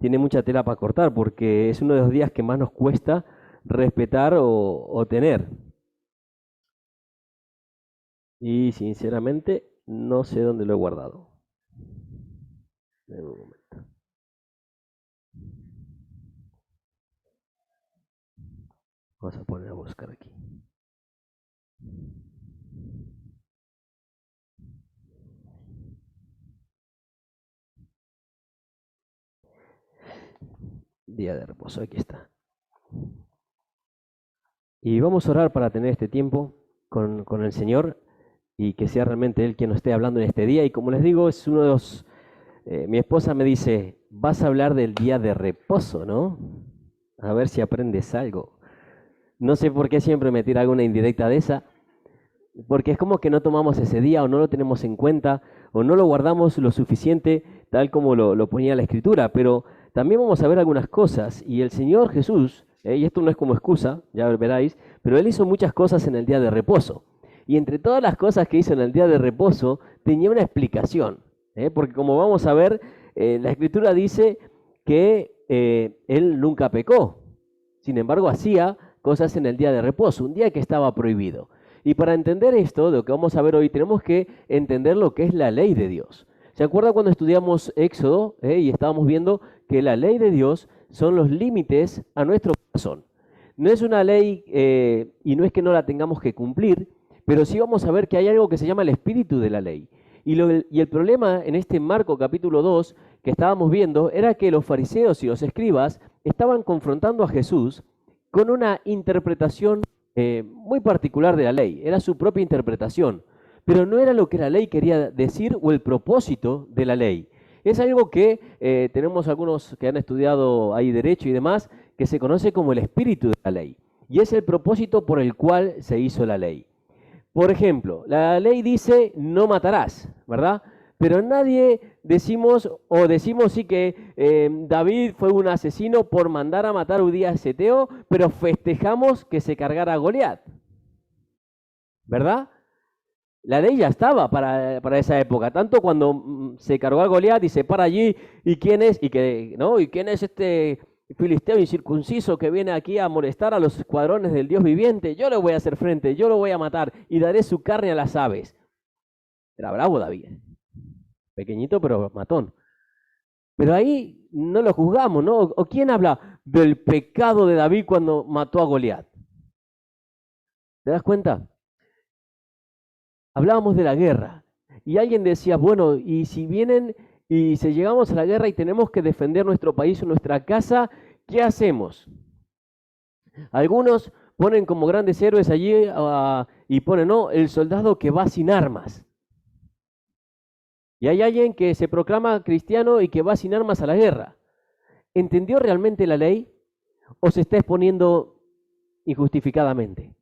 tiene mucha tela para cortar porque es uno de los días que más nos cuesta respetar o tener. Y sinceramente no sé dónde lo he guardado. En un momento. Vamos a poner a buscar aquí. Día de reposo, aquí está. Y vamos a orar para tener este tiempo con el Señor y que sea realmente Él quien nos esté hablando en este día. Y como les digo, es uno de los... mi esposa me dice, vas a hablar del día de reposo, ¿no? A ver si aprendes algo. No sé por qué siempre me tira alguna indirecta de esa, porque es como que no tomamos ese día o no lo tenemos en cuenta o no lo guardamos lo suficiente tal como lo ponía la Escritura, pero también vamos a ver algunas cosas y el Señor Jesús, y esto no es como excusa, ya veréis, pero Él hizo muchas cosas en el día de reposo y entre todas las cosas que hizo en el día de reposo tenía una explicación, porque como vamos a ver, la Escritura dice que Él nunca pecó, sin embargo hacía cosas en el día de reposo, un día que estaba prohibido. Y para entender esto, de lo que vamos a ver hoy, tenemos que entender lo que es la ley de Dios. ¿Se acuerda cuando estudiamos Éxodo y estábamos viendo que la ley de Dios son los límites a nuestro corazón? No es una ley y no es que no la tengamos que cumplir, pero sí vamos a ver que hay algo que se llama el espíritu de la ley. Y el problema en este Marcos capítulo 2 que estábamos viendo era que los fariseos y los escribas estaban confrontando a Jesús con una interpretación muy particular de la ley, era su propia interpretación, pero no era lo que la ley quería decir o el propósito de la ley. Es algo que tenemos algunos que han estudiado ahí derecho y demás, que se conoce como el espíritu de la ley, y es el propósito por el cual se hizo la ley. Por ejemplo, la ley dice no matarás, ¿verdad? Pero nadie decimos sí que David fue un asesino por mandar a matar a Udías Eteo, pero festejamos que se cargara a Goliat, ¿verdad? La ley ya estaba para esa época, tanto cuando se cargó a Goliat y se para allí, ¿y quién es? ¿Y quién es este filisteo incircunciso que viene aquí a molestar a los escuadrones del Dios viviente? Yo le voy a hacer frente, yo lo voy a matar y daré su carne a las aves. Era bravo David. Pequeñito pero matón. Pero ahí no lo juzgamos, ¿no? ¿O quién habla del pecado de David cuando mató a Goliat? ¿Te das cuenta? Hablábamos de la guerra y alguien decía, bueno, y si vienen y si llegamos a la guerra y tenemos que defender nuestro país o nuestra casa, ¿qué hacemos? Algunos ponen como grandes héroes allí y ponen, no, el soldado que va sin armas. Y hay alguien que se proclama cristiano y que va sin armas a la guerra. ¿Entendió realmente la ley o se está exponiendo injustificadamente?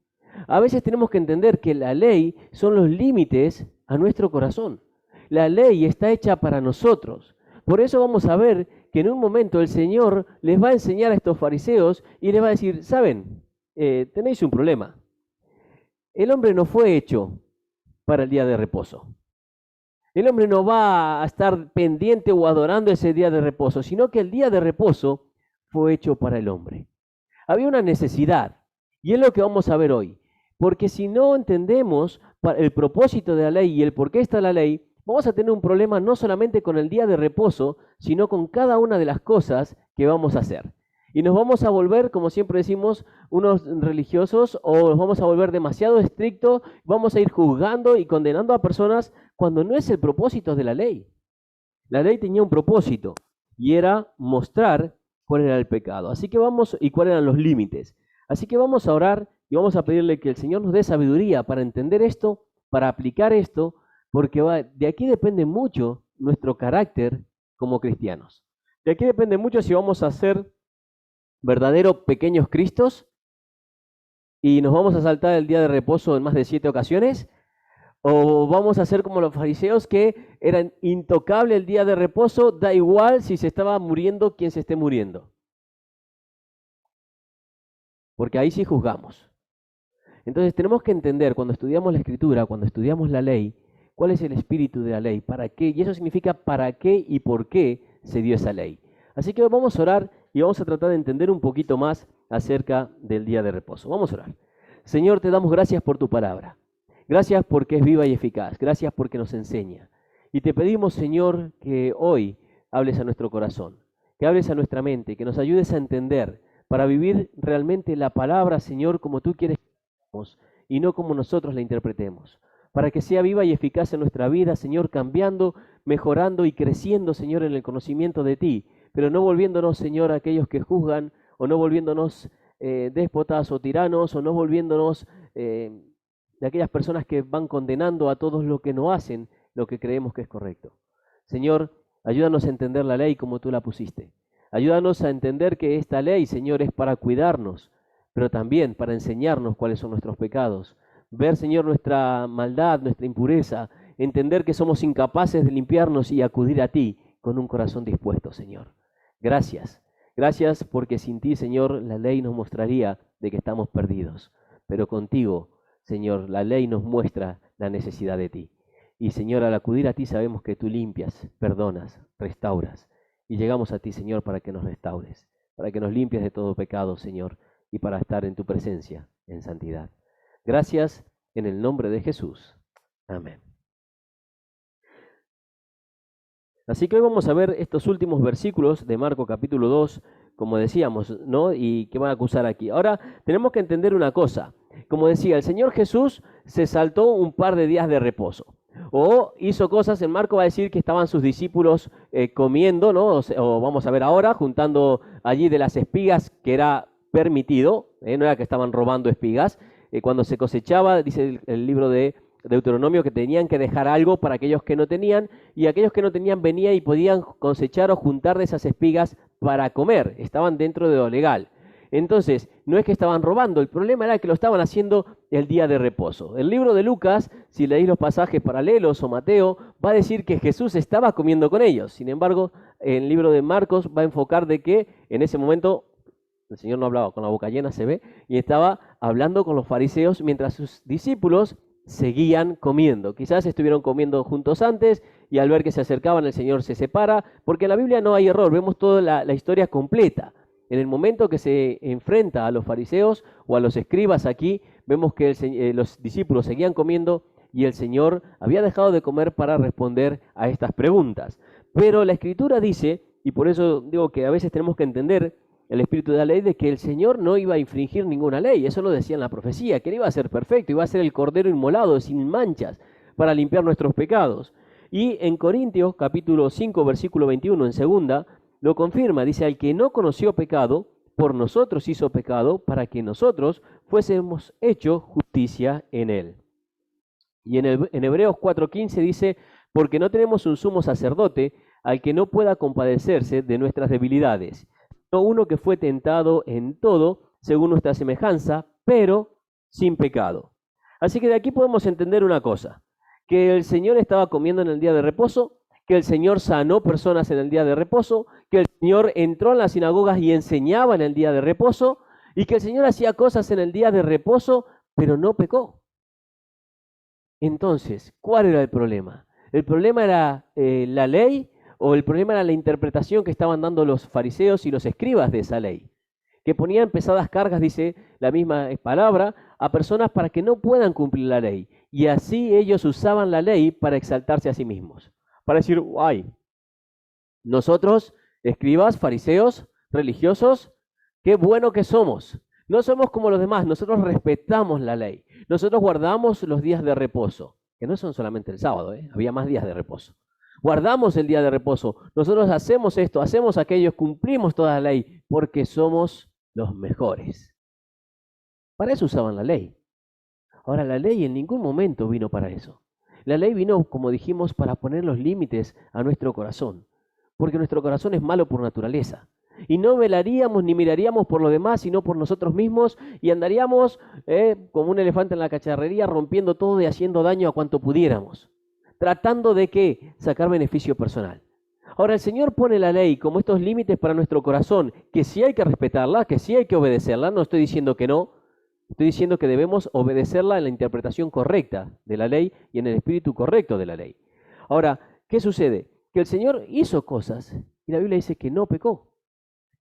A veces tenemos que entender que la ley son los límites a nuestro corazón. La ley está hecha para nosotros. Por eso vamos a ver que en un momento el Señor les va a enseñar a estos fariseos y les va a decir, ¿saben? Tenéis un problema. El hombre no fue hecho para el día de reposo. El hombre no va a estar pendiente o adorando ese día de reposo, sino que el día de reposo fue hecho para el hombre. Había una necesidad, y es lo que vamos a ver hoy. Porque si no entendemos el propósito de la ley y el por qué está la ley, vamos a tener un problema no solamente con el día de reposo, sino con cada una de las cosas que vamos a hacer. Y nos vamos a volver, como siempre decimos, unos religiosos o nos vamos a volver demasiado estrictos, vamos a ir juzgando y condenando a personas cuando no es el propósito de la ley. La ley tenía un propósito y era mostrar cuál era el pecado. Así que y cuáles eran los límites. Así que vamos a orar y vamos a pedirle que el Señor nos dé sabiduría para entender esto, para aplicar esto, porque de aquí depende mucho nuestro carácter como cristianos. De aquí depende mucho si vamos a ser verdaderos pequeños Cristos y nos vamos a saltar el día de reposo en más de 7 ocasiones, o vamos a ser como los fariseos que eran intocable el día de reposo, da igual si se estaba muriendo quien se esté muriendo. Porque ahí sí juzgamos. Entonces tenemos que entender cuando estudiamos la Escritura, cuando estudiamos la ley, cuál es el espíritu de la ley, para qué, y eso significa para qué y por qué se dio esa ley. Así que vamos a orar y vamos a tratar de entender un poquito más acerca del día de reposo. Vamos a orar. Señor, te damos gracias por tu palabra. Gracias porque es viva y eficaz. Gracias porque nos enseña. Y te pedimos, Señor, que hoy hables a nuestro corazón, que hables a nuestra mente, que nos ayudes a entender para vivir realmente la palabra, Señor, como tú quieres que vivamos y no como nosotros la interpretemos. Para que sea viva y eficaz en nuestra vida, Señor, cambiando, mejorando y creciendo, Señor, en el conocimiento de ti, pero no volviéndonos, Señor, aquellos que juzgan, o no volviéndonos déspotas o tiranos, o no volviéndonos de aquellas personas que van condenando a todos lo que no hacen lo que creemos que es correcto. Señor, ayúdanos a entender la ley como tú la pusiste. Ayúdanos a entender que esta ley, Señor, es para cuidarnos, pero también para enseñarnos cuáles son nuestros pecados. Ver, Señor, nuestra maldad, nuestra impureza, entender que somos incapaces de limpiarnos y acudir a ti con un corazón dispuesto, Señor. Gracias. Gracias porque sin ti, Señor, la ley nos mostraría de que estamos perdidos. Pero contigo, Señor, la ley nos muestra la necesidad de ti. Y, Señor, al acudir a ti sabemos que tú limpias, perdonas, restauras. Y llegamos a ti, Señor, para que nos restaures, para que nos limpies de todo pecado, Señor, y para estar en tu presencia, en santidad. Gracias en el nombre de Jesús. Amén. Así que hoy vamos a ver estos últimos versículos de Marcos capítulo 2, como decíamos, ¿no? Y que van a acusar aquí. Ahora, tenemos que entender una cosa. Como decía, el Señor Jesús se saltó un par de días de reposo. O hizo cosas, en Marco va a decir que estaban sus discípulos comiendo, ¿no? O vamos a ver ahora, juntando allí de las espigas que era permitido, no era que estaban robando espigas. Cuando se cosechaba, dice el libro de Deuteronomio, que tenían que dejar algo para aquellos que no tenían, y aquellos que no tenían venían y podían cosechar o juntar de esas espigas para comer, estaban dentro de lo legal. Entonces, no es que estaban robando, el problema era que lo estaban haciendo el día de reposo. El libro de Lucas, si leéis los pasajes paralelos, o Mateo, va a decir que Jesús estaba comiendo con ellos. Sin embargo, el libro de Marcos va a enfocar de que en ese momento el Señor no hablaba con la boca llena, se ve, y estaba hablando con los fariseos mientras sus discípulos seguían comiendo. Quizás estuvieron comiendo juntos antes y al ver que se acercaban el Señor se separa, porque en la Biblia no hay error, vemos toda la historia completa. En el momento que se enfrenta a los fariseos o a los escribas aquí, vemos que los discípulos seguían comiendo y el Señor había dejado de comer para responder a estas preguntas. Pero la Escritura dice, y por eso digo que a veces tenemos que entender el espíritu de la ley, de que el Señor no iba a infringir ninguna ley. Eso lo decía en la profecía, que Él iba a ser perfecto, iba a ser el Cordero inmolado, sin manchas, para limpiar nuestros pecados. Y en Corintios, capítulo 5, versículo 21, en segunda, lo confirma, dice, al que no conoció pecado, por nosotros hizo pecado, para que nosotros fuésemos hecho justicia en él. Y en Hebreos 4:15 dice, porque no tenemos un sumo sacerdote al que no pueda compadecerse de nuestras debilidades, sino uno que fue tentado en todo, según nuestra semejanza, pero sin pecado. Así que de aquí podemos entender una cosa, que el Señor estaba comiendo en el día de reposo, que el Señor sanó personas en el día de reposo, que el Señor entró en las sinagogas y enseñaba en el día de reposo, y que el Señor hacía cosas en el día de reposo, pero no pecó. Entonces, ¿cuál era el problema? ¿El problema era la ley o el problema era la interpretación que estaban dando los fariseos y los escribas de esa ley? Que ponían pesadas cargas, dice la misma palabra, a personas para que no puedan cumplir la ley. Y así ellos usaban la ley para exaltarse a sí mismos. Para decir, ay, nosotros, escribas, fariseos, religiosos, qué bueno que somos. No somos como los demás, nosotros respetamos la ley. Nosotros guardamos los días de reposo, que no son solamente el sábado, había más días de reposo. Guardamos el día de reposo. Nosotros hacemos esto, hacemos aquello, cumplimos toda la ley, porque somos los mejores. Para eso usaban la ley. Ahora, la ley en ningún momento vino para eso. La ley vino, como dijimos, para poner los límites a nuestro corazón, porque nuestro corazón es malo por naturaleza. Y no velaríamos ni miraríamos por lo demás, sino por nosotros mismos, y andaríamos como un elefante en la cacharrería, rompiendo todo y haciendo daño a cuanto pudiéramos, tratando de ¿qué? Sacar beneficio personal. Ahora, el Señor pone la ley como estos límites para nuestro corazón, que sí hay que respetarla, que sí hay que obedecerla, no estoy diciendo que no, estoy diciendo que debemos obedecerla en la interpretación correcta de la ley y en el espíritu correcto de la ley. Ahora, ¿qué sucede? Que el Señor hizo cosas Y la Biblia dice que no pecó.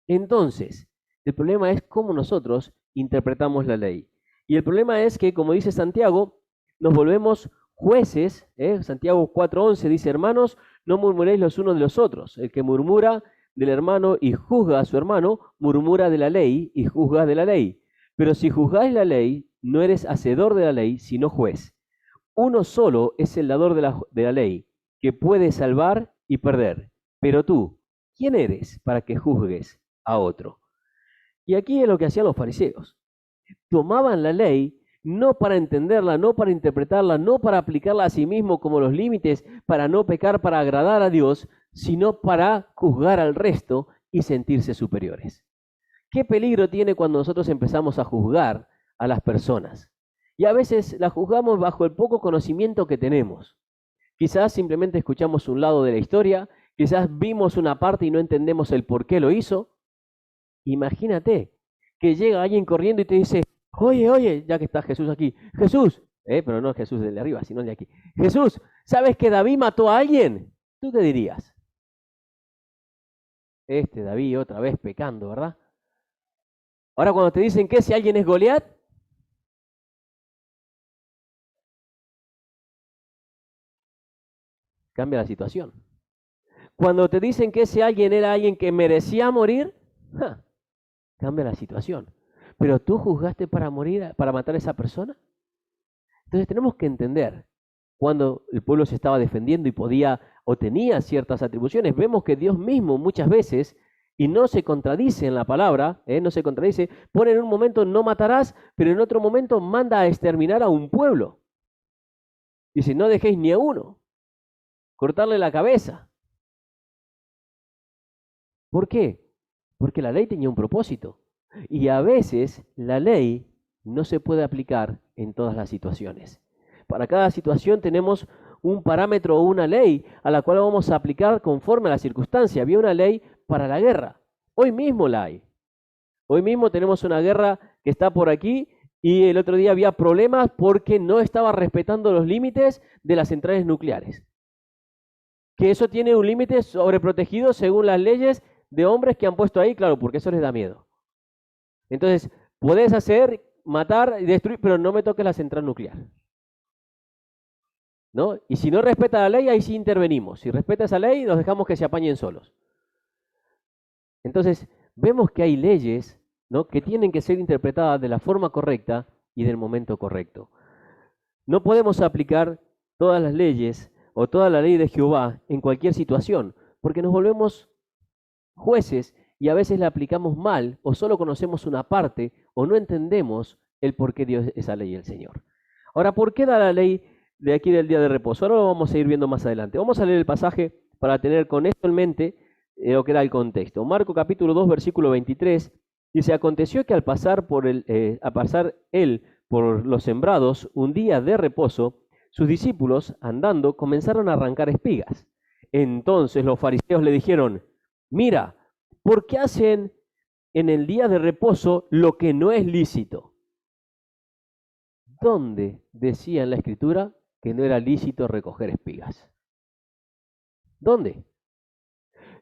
Entonces, el problema es cómo nosotros interpretamos la ley. Y el problema es que, como dice Santiago, nos volvemos jueces. Santiago 4:11 dice, hermanos, no murmuréis los unos de los otros. El que murmura del hermano y juzga a su hermano, murmura de la ley y juzga de la ley. Pero si juzgáis la ley, no eres hacedor de la ley, sino juez. Uno solo es el dador de la ley, que puede salvar y perder. Pero tú, ¿quién eres para que juzgues a otro? Y aquí es lo que hacían los fariseos. Tomaban la ley no para entenderla, no para interpretarla, no para aplicarla a sí mismo como los límites, para no pecar, para agradar a Dios, sino para juzgar al resto y sentirse superiores. ¿Qué peligro tiene cuando nosotros empezamos a juzgar a las personas? Y a veces las juzgamos bajo el poco conocimiento que tenemos. Quizás simplemente escuchamos un lado de la historia, quizás vimos una parte y no entendemos el por qué lo hizo. Imagínate que llega alguien corriendo y te dice, oye, ya que está Jesús aquí, Jesús, pero no Jesús del de arriba, sino el de aquí. Jesús, ¿sabes que David mató a alguien? ¿Tú qué dirías? David otra vez pecando, ¿verdad? Ahora cuando te dicen que si alguien es Goliat, cambia la situación. Cuando te dicen que ese alguien era alguien que merecía morir, cambia la situación. Pero tú juzgaste para morir, para matar a esa persona. Entonces tenemos que entender, cuando el pueblo se estaba defendiendo y podía o tenía ciertas atribuciones, vemos que Dios mismo muchas veces, y no se contradice en la palabra, no se contradice, pone en un momento no matarás, pero en otro momento manda a exterminar a un pueblo. Dice, no dejéis ni a uno, cortarle la cabeza. ¿Por qué? Porque la ley tenía un propósito. Y a veces la ley no se puede aplicar en todas las situaciones. Para cada situación tenemos un parámetro o una ley a la cual vamos a aplicar conforme a la circunstancia. Había una ley para la guerra. Hoy mismo la hay. Hoy mismo tenemos una guerra que está por aquí y el otro día había problemas porque no estaba respetando los límites de las centrales nucleares. Que eso tiene un límite sobreprotegido según las leyes de hombres que han puesto ahí, claro, porque eso les da miedo. Entonces, podés hacer, matar y destruir, pero no me toques la central nuclear. ¿No? Y si no respeta la ley, ahí sí intervenimos. Si respeta esa ley, los dejamos que se apañen solos. Entonces, vemos que hay leyes, ¿no?, que tienen que ser interpretadas de la forma correcta y del momento correcto. No podemos aplicar todas las leyes o toda la ley de Jehová en cualquier situación, porque nos volvemos jueces y a veces la aplicamos mal o solo conocemos una parte o no entendemos el por qué Dios esa ley el Señor. Ahora, ¿por qué da la ley de aquí del día de reposo? Ahora lo vamos a ir viendo más adelante. Vamos a leer el pasaje para tener con esto en mente lo que era el contexto. Marcos capítulo 2, versículo 23, dice, aconteció que al pasar él por los sembrados un día de reposo, sus discípulos, andando, comenzaron a arrancar espigas. Entonces los fariseos le dijeron, mira, ¿por qué hacen en el día de reposo lo que no es lícito? ¿Dónde decía en la Escritura que no era lícito recoger espigas? ¿Dónde?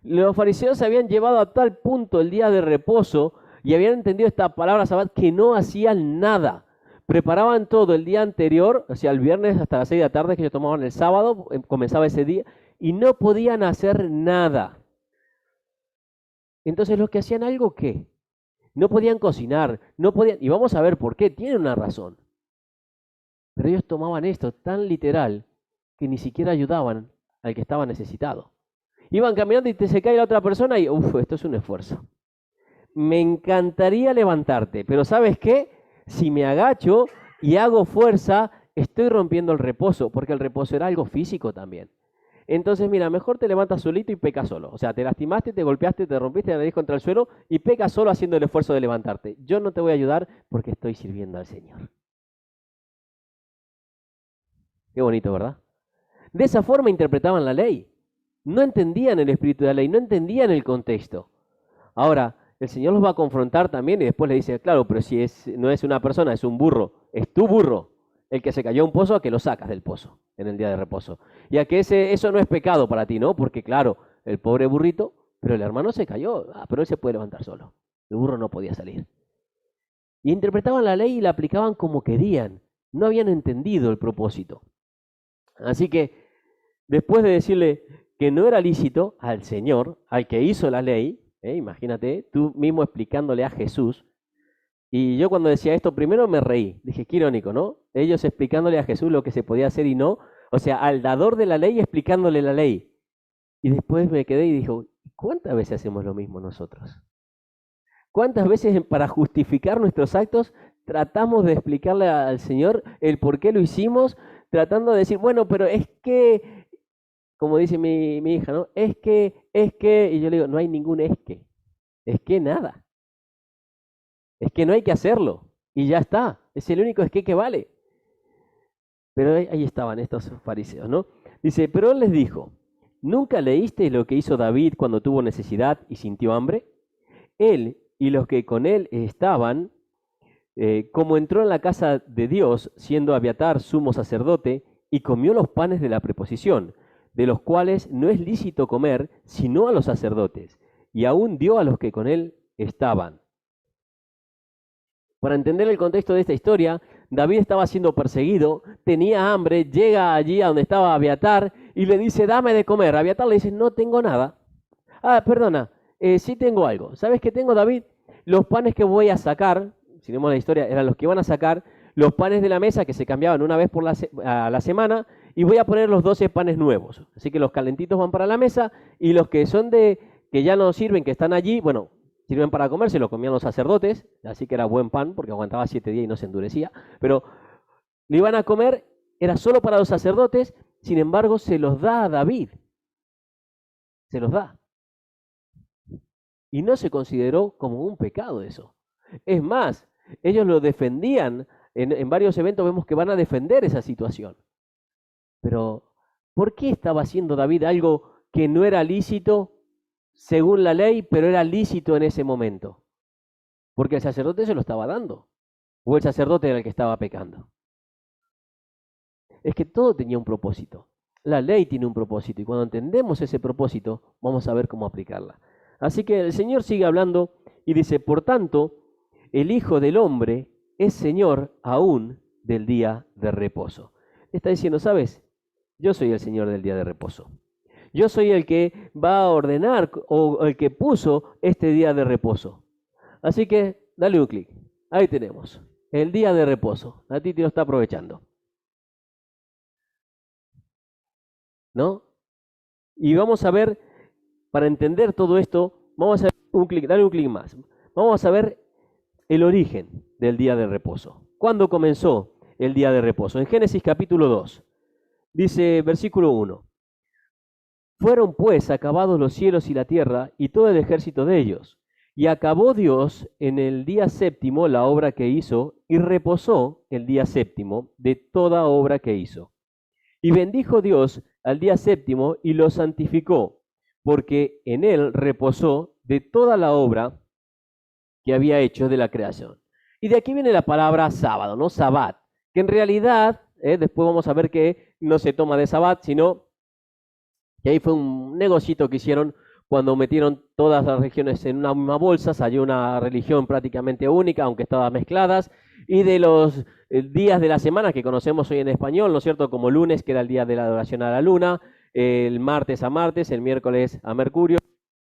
Los fariseos se habían llevado a tal punto el día de reposo y habían entendido esta palabra sabbat que no hacían nada. Preparaban todo el día anterior, o sea, el viernes hasta las 6 de la tarde que ellos tomaban el sábado, comenzaba ese día, y no podían hacer nada. Entonces los que hacían algo, ¿qué? No podían cocinar, no podían, y vamos a ver por qué, tienen una razón. Pero ellos tomaban esto tan literal que ni siquiera ayudaban al que estaba necesitado. Iban caminando y se cae la otra persona y, esto es un esfuerzo. Me encantaría levantarte, pero ¿sabes qué? Si me agacho y hago fuerza, estoy rompiendo el reposo, porque el reposo era algo físico también. Entonces, mira, mejor te levantas solito y pecas solo. O sea, te lastimaste, te golpeaste, te rompiste la nariz contra el suelo y pecas solo haciendo el esfuerzo de levantarte. Yo no te voy a ayudar porque estoy sirviendo al Señor. Qué bonito, ¿verdad? De esa forma interpretaban la ley. No entendían el espíritu de la ley, no entendían el contexto. Ahora, el Señor los va a confrontar también y después le dice, claro, pero si no es una persona, es un burro, es tu burro, el que se cayó a un pozo, a que lo sacas del pozo en el día de reposo. Y a que eso no es pecado para ti, ¿no? Porque claro, el pobre burrito Pero el hermano se cayó, pero él se puede levantar solo. El burro no podía salir. Y interpretaban la ley y la aplicaban como querían. No habían entendido el propósito. Así que después de decirle que no era lícito al Señor, al que hizo la ley, imagínate, tú mismo explicándole a Jesús. Y yo cuando decía esto, primero me reí. Dije, qué irónico, ¿no? Ellos explicándole a Jesús lo que se podía hacer y no. O sea, al dador de la ley explicándole la ley. Y después me quedé y dijo, ¿cuántas veces hacemos lo mismo nosotros? ¿Cuántas veces para justificar nuestros actos tratamos de explicarle al Señor el por qué lo hicimos, tratando de decir, bueno, pero es que, como dice mi hija, ¿no? Es que, y yo le digo, no hay ningún es que nada. Es que no hay que hacerlo, y ya está, es el único es que vale. Pero ahí estaban estos fariseos, ¿no? Dice, pero él les dijo, ¿nunca leíste lo que hizo David cuando tuvo necesidad y sintió hambre? Él y los que con él estaban, como entró en la casa de Dios, siendo Abiatar sumo sacerdote, y comió los panes de la preposición, de los cuales no es lícito comer, sino a los sacerdotes, y aún dio a los que con él estaban. Para entender el contexto de esta historia, David estaba siendo perseguido, tenía hambre, llega allí a donde estaba Abiatar y le dice, dame de comer. Abiatar le dice, no tengo nada. Perdona, sí tengo algo. ¿Sabes qué tengo, David? Los panes que voy a sacar, si vemos la historia, eran los que iban a sacar, los panes de la mesa que se cambiaban una vez a la semana, y voy a poner los 12 panes nuevos. Así que los calentitos van para la mesa y los que son que ya no sirven, que están allí, bueno, sirven para comer, se lo comían los sacerdotes, así que era buen pan porque aguantaba 7 días y no se endurecía, pero lo iban a comer, era solo para los sacerdotes, sin embargo se los da a David, se los da. Y no se consideró como un pecado eso. Es más, ellos lo defendían, en varios eventos vemos que van a defender esa situación. Pero, ¿por qué estaba haciendo David algo que no era lícito según la ley, pero era lícito en ese momento? Porque el sacerdote se lo estaba dando, o el sacerdote era el que estaba pecando. Es que todo tenía un propósito. La ley tiene un propósito, y cuando entendemos ese propósito, vamos a ver cómo aplicarla. Así que el Señor sigue hablando y dice, por tanto, el Hijo del Hombre es Señor aún del día de reposo. Está diciendo, ¿sabes? Yo soy el Señor del día de reposo. Yo soy el que va a ordenar o el que puso este día de reposo. Así que dale un clic. Ahí tenemos. El día de reposo. A ti te lo está aprovechando. ¿No? Y vamos a ver, para entender todo esto, vamos a hacer un clic, dale un clic más. Vamos a ver el origen del día de reposo. ¿Cuándo comenzó el día de reposo? En Génesis capítulo 2. Dice versículo 1. Fueron pues acabados los cielos y la tierra y todo el ejército de ellos. Y acabó Dios en el día séptimo la obra que hizo y reposó el día séptimo de toda obra que hizo. Y bendijo Dios al día séptimo y lo santificó, porque en él reposó de toda la obra que había hecho de la creación. Y de aquí viene la palabra sábado, ¿no? Sabbat, que en realidad, después vamos a ver que no se toma de Sabbat, sino que ahí fue un negocito que hicieron cuando metieron todas las religiones en una misma bolsa, salió una religión prácticamente única, aunque estaban mezcladas, y de los días de la semana que conocemos hoy en español, ¿no es cierto? Como lunes, que era el día de la adoración a la luna, el martes a Martes, el miércoles a Mercurio,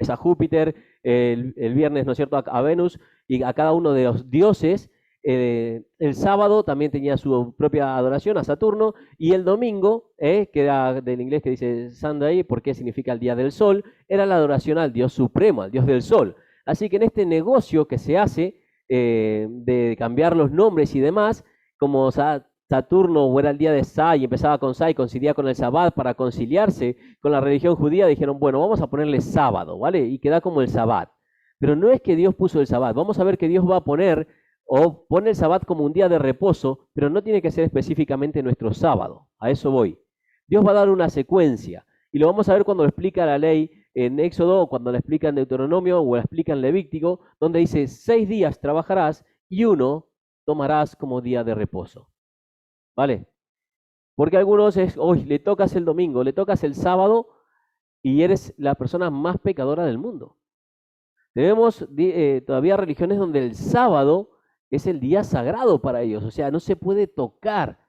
a Júpiter, el viernes, ¿no es cierto?, a Venus, y a cada uno de los dioses. El sábado también tenía su propia adoración a Saturno, y el domingo, que era del inglés que dice Sunday, porque significa el día del sol, era la adoración al Dios supremo, al Dios del sol. Así que en este negocio que se hace de cambiar los nombres y demás, como Saturno o era el día de Sa y empezaba con Sa y coincidía con el Sabbat para conciliarse con la religión judía, dijeron, bueno, vamos a ponerle sábado, ¿vale? Y queda como el Sabbat. Pero no es que Dios puso el Sabbat, vamos a ver que Dios va a poner o pone el Sabbat como un día de reposo, pero no tiene que ser específicamente nuestro sábado. A eso voy. Dios va a dar una secuencia, y lo vamos a ver cuando lo explica la ley en Éxodo, o cuando lo explica en Deuteronomio, o lo explica en Levítico, donde dice, 6 días trabajarás y 1 tomarás como día de reposo. ¿Vale? Porque a algunos es, hoy le tocas el domingo, le tocas el sábado, y eres la persona más pecadora del mundo. Tenemos todavía religiones donde el sábado es el día sagrado para ellos, o sea, no se puede tocar.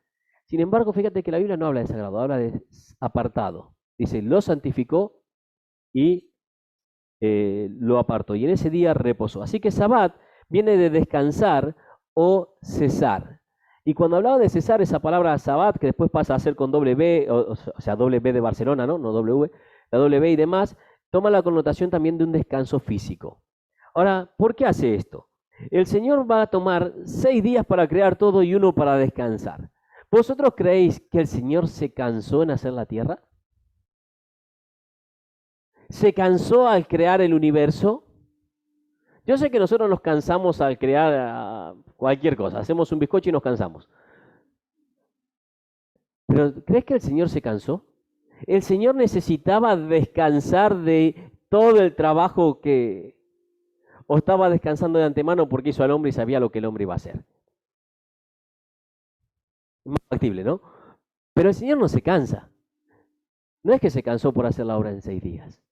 Sin embargo, fíjate que la Biblia no habla de sagrado, habla de apartado. Dice, lo santificó y lo apartó, y en ese día reposó. Así que Sabbat viene de descansar o cesar. Y cuando hablaba de cesar, esa palabra Sabbat, que después pasa a ser con doble B, o sea, doble B de Barcelona, ¿no? No W, la doble B y demás, toma la connotación también de un descanso físico. Ahora, ¿por qué hace esto? El Señor va a tomar 6 días para crear todo y 1 para descansar. ¿Vosotros creéis que el Señor se cansó en hacer la tierra? ¿Se cansó al crear el universo? Yo sé que nosotros nos cansamos al crear cualquier cosa. Hacemos un bizcocho y nos cansamos. Pero ¿crees que el Señor se cansó? El Señor necesitaba descansar de todo el trabajo o estaba descansando de antemano porque hizo al hombre y sabía lo que el hombre iba a hacer. Más factible, ¿no? Pero el Señor no se cansa. No es que se cansó por hacer la obra en 6 días.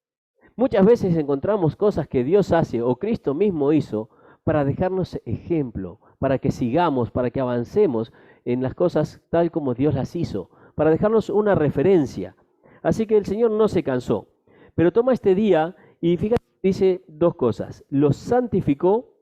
Muchas veces encontramos cosas que Dios hace o Cristo mismo hizo para dejarnos ejemplo, para que sigamos, para que avancemos en las cosas tal como Dios las hizo, para dejarnos una referencia. Así que el Señor no se cansó, pero toma este día y fíjate, dice 2 cosas. Lo santificó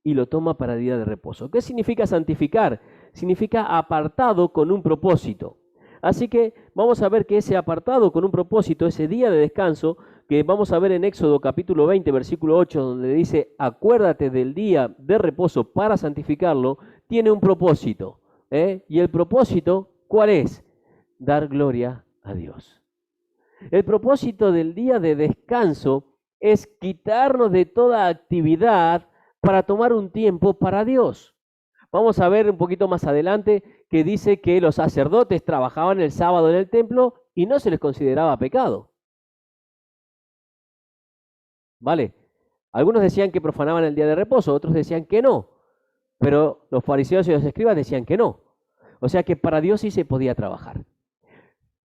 y lo toma para día de reposo. ¿Qué significa santificar? Significa apartado con un propósito. Así que vamos a ver que ese apartado con un propósito, ese día de descanso, que vamos a ver en Éxodo capítulo 20, versículo 8, donde dice, acuérdate del día de reposo para santificarlo, tiene un propósito. Y el propósito, ¿cuál es? Dar gloria a Dios. El propósito del día de descanso es quitarnos de toda actividad para tomar un tiempo para Dios. Vamos a ver un poquito más adelante que dice que los sacerdotes trabajaban el sábado en el templo y no se les consideraba pecado. ¿Vale? Algunos decían que profanaban el día de reposo, otros decían que no, pero los fariseos y los escribas decían que no. O sea que para Dios sí se podía trabajar.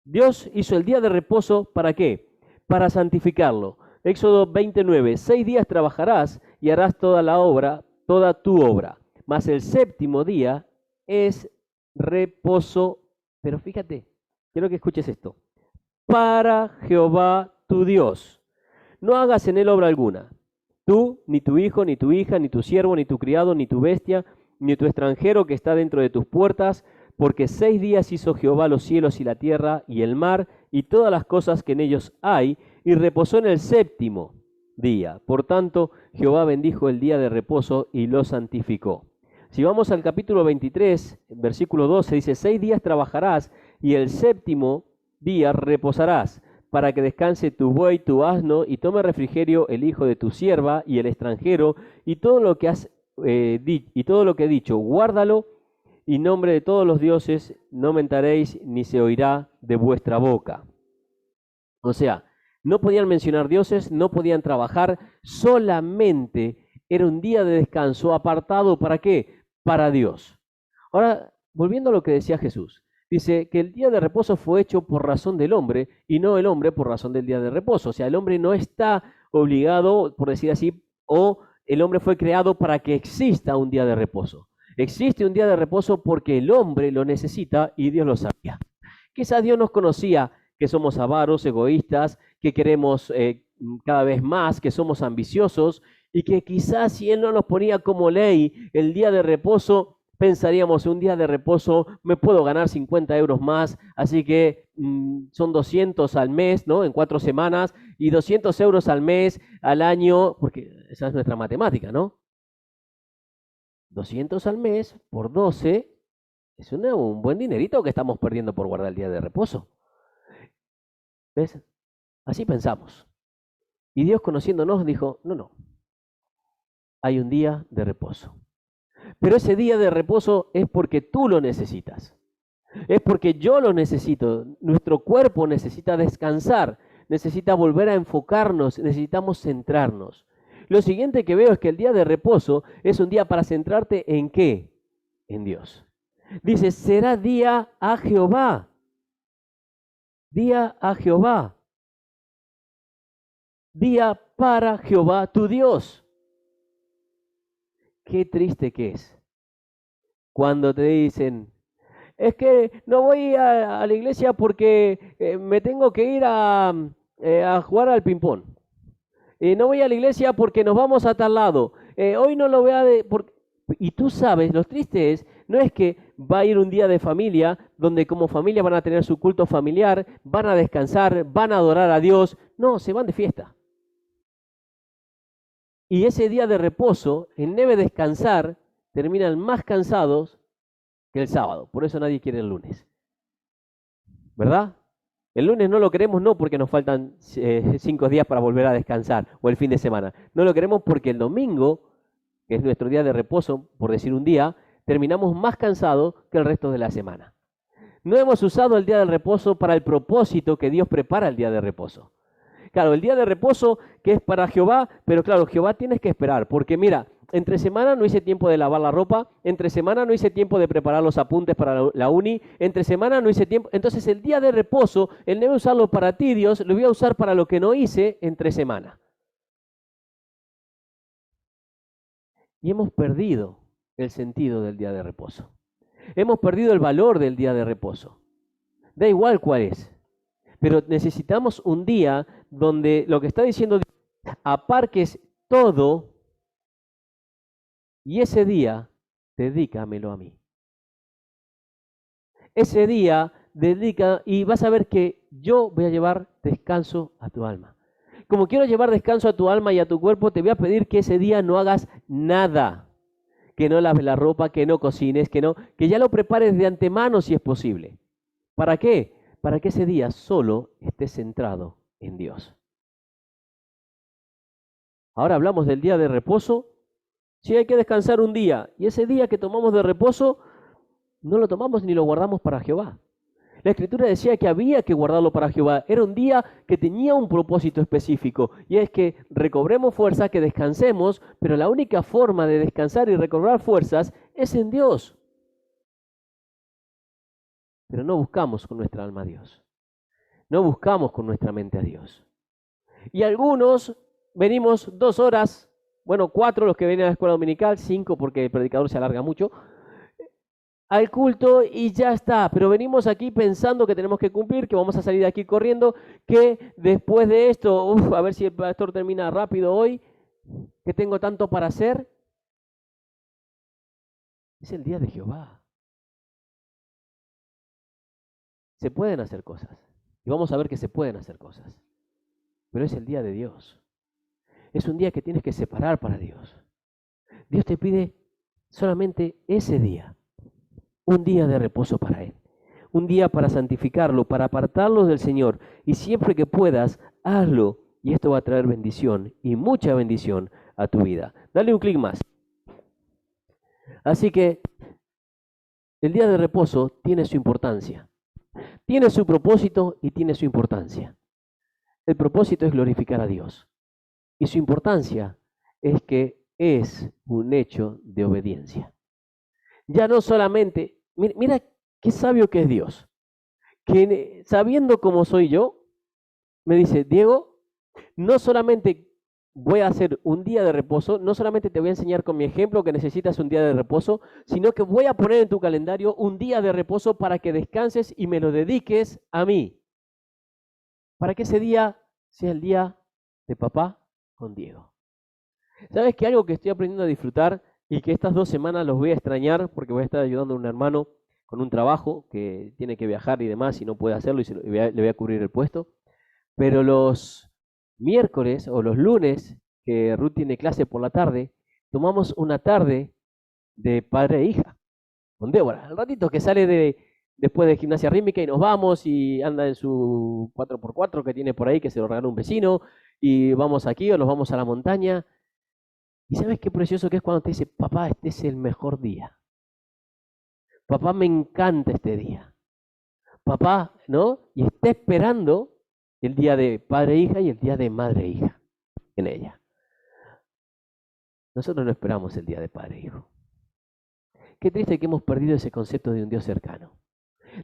Dios hizo el día de reposo, ¿para qué? Para santificarlo. Éxodo 29, 6 días trabajarás y harás toda la obra, toda tu obra. Mas el séptimo día es reposo. Pero fíjate, quiero que escuches esto. Para Jehová tu Dios. No hagas en él obra alguna. Tú, ni tu hijo, ni tu hija, ni tu siervo, ni tu criado, ni tu bestia, ni tu extranjero que está dentro de tus puertas, porque 6 días hizo Jehová los cielos y la tierra y el mar y todas las cosas que en ellos hay, y reposó en el séptimo día. Por tanto, Jehová bendijo el día de reposo y lo santificó. Si vamos al capítulo 23, versículo 12, dice, 6 días trabajarás y el séptimo día reposarás, para que descanse tu buey, tu asno, y tome refrigerio el hijo de tu sierva y el extranjero, y todo lo que he dicho, guárdalo, y nombre de todos los dioses no mentaréis ni se oirá de vuestra boca. O sea, no podían mencionar dioses, no podían trabajar, solamente era un día de descanso apartado, ¿para qué? Para Dios. Ahora, volviendo a lo que decía Jesús, dice que el día de reposo fue hecho por razón del hombre y no el hombre por razón del día de reposo. O sea, el hombre no está obligado, por decir así, o el hombre fue creado para que exista un día de reposo. Existe un día de reposo porque el hombre lo necesita y Dios lo sabía. Quizás Dios nos conocía que somos avaros, egoístas, que queremos cada vez más, que somos ambiciosos y que quizás si Él no nos ponía como ley el día de reposo, pensaríamos, un día de reposo me puedo ganar 50 euros más, así que son 200 al mes, ¿no? En 4 semanas, y 200 euros al mes, al año, porque esa es nuestra matemática, ¿no? 200 al mes por 12 es un buen dinerito que estamos perdiendo por guardar el día de reposo. ¿Ves? Así pensamos. Y Dios, conociéndonos, dijo, no, hay un día de reposo. Pero ese día de reposo es porque tú lo necesitas. Es porque yo lo necesito. Nuestro cuerpo necesita descansar, necesita volver a enfocarnos, necesitamos centrarnos. Lo siguiente que veo es que el día de reposo es un día para centrarte ¿en qué? En Dios. Dice, será día a Jehová. Día a Jehová. día para Jehová tu Dios. Qué triste que es cuando te dicen, es que no voy a la iglesia porque me tengo que ir a jugar al ping-pong. No voy a la iglesia porque nos vamos a tal lado. Hoy no lo vea Y tú sabes, lo triste es, no es que va a ir un día de familia, donde como familia van a tener su culto familiar, van a descansar, van a adorar a Dios. No, se van de fiesta. Y ese día de reposo, en vez de descansar, terminan más cansados que el sábado. Por eso nadie quiere el lunes. ¿Verdad? El lunes no lo queremos no porque nos faltan 5 días para volver a descansar o el fin de semana. No lo queremos porque el domingo, que es nuestro día de reposo, por decir un día, terminamos más cansados que el resto de la semana. No hemos usado el día del reposo para el propósito que Dios prepara el día de reposo. Claro, el día de reposo que es para Jehová, pero claro, Jehová tienes que esperar, porque mira, entre semana no hice tiempo de lavar la ropa, entre semana no hice tiempo de preparar los apuntes para la uni, entre semana no hice tiempo. Entonces el día de reposo, él debe usarlo para ti, Dios, lo voy a usar para lo que no hice entre semana. Y hemos perdido el sentido del día de reposo. Hemos perdido el valor del día de reposo. Da igual cuál es. Pero necesitamos un día donde lo que está diciendo Dios, aparques todo y ese día dedícamelo a mí. Ese día dedica y vas a ver que yo voy a llevar descanso a tu alma. Como quiero llevar descanso a tu alma y a tu cuerpo, te voy a pedir que ese día no hagas nada. Que no laves la ropa, que no cocines, que ya lo prepares de antemano si es posible. ¿Para qué? Para que ese día solo estés centrado en Dios. Ahora hablamos del día de reposo. Sí, hay que descansar un día. Y ese día que tomamos de reposo, no lo tomamos ni lo guardamos para Jehová. La Escritura decía que había que guardarlo para Jehová. Era un día que tenía un propósito específico. Y es que recobremos fuerza, que descansemos, pero la única forma de descansar y recobrar fuerzas es en Dios. Pero no buscamos con nuestra alma a Dios. No buscamos con nuestra mente a Dios. Y algunos venimos 2 horas, bueno, 4 los que vienen a la escuela dominical, 5 porque el predicador se alarga mucho, al culto y ya está. Pero venimos aquí pensando que tenemos que cumplir, que vamos a salir de aquí corriendo, que después de esto, a ver si el pastor termina rápido hoy, que tengo tanto para hacer. Es el día de Jehová. Se pueden hacer cosas. Y vamos a ver que se pueden hacer cosas. Pero es el día de Dios. Es un día que tienes que separar para Dios. Dios te pide solamente ese día. Un día de reposo para Él. Un día para santificarlo, para apartarlo del Señor. Y siempre que puedas, hazlo. Y esto va a traer bendición y mucha bendición a tu vida. Dale un clic más. Así que el día de reposo tiene su importancia. Tiene su propósito y tiene su importancia. El propósito es glorificar a Dios. Y su importancia es que es un hecho de obediencia. Ya no solamente, mira qué sabio que es Dios, que sabiendo cómo soy yo, me dice, Diego, no solamente voy a hacer un día de reposo, no solamente te voy a enseñar con mi ejemplo que necesitas un día de reposo, sino que voy a poner en tu calendario un día de reposo para que descanses y me lo dediques a mí. Para que ese día sea el día de papá con Diego. ¿Sabes que algo que estoy aprendiendo a disfrutar y que estas 2 semanas los voy a extrañar porque voy a estar ayudando a un hermano con un trabajo que tiene que viajar y demás y no puede hacerlo y le voy a cubrir el puesto? Pero los miércoles o los lunes que Ruth tiene clase por la tarde, tomamos una tarde de padre e hija con Débora. Al ratito que sale después de gimnasia rítmica y nos vamos y anda en su 4x4 que tiene por ahí que se lo regaló un vecino y vamos aquí o nos vamos a la montaña. ¿Y sabes qué precioso que es cuando te dice, papá, este es el mejor día? Papá, me encanta este día. Papá, ¿no? Y está esperando el día de padre e hija y el día de madre e hija en ella. Nosotros no esperamos el día de padre e hijo. Qué triste que hemos perdido ese concepto de un Dios cercano.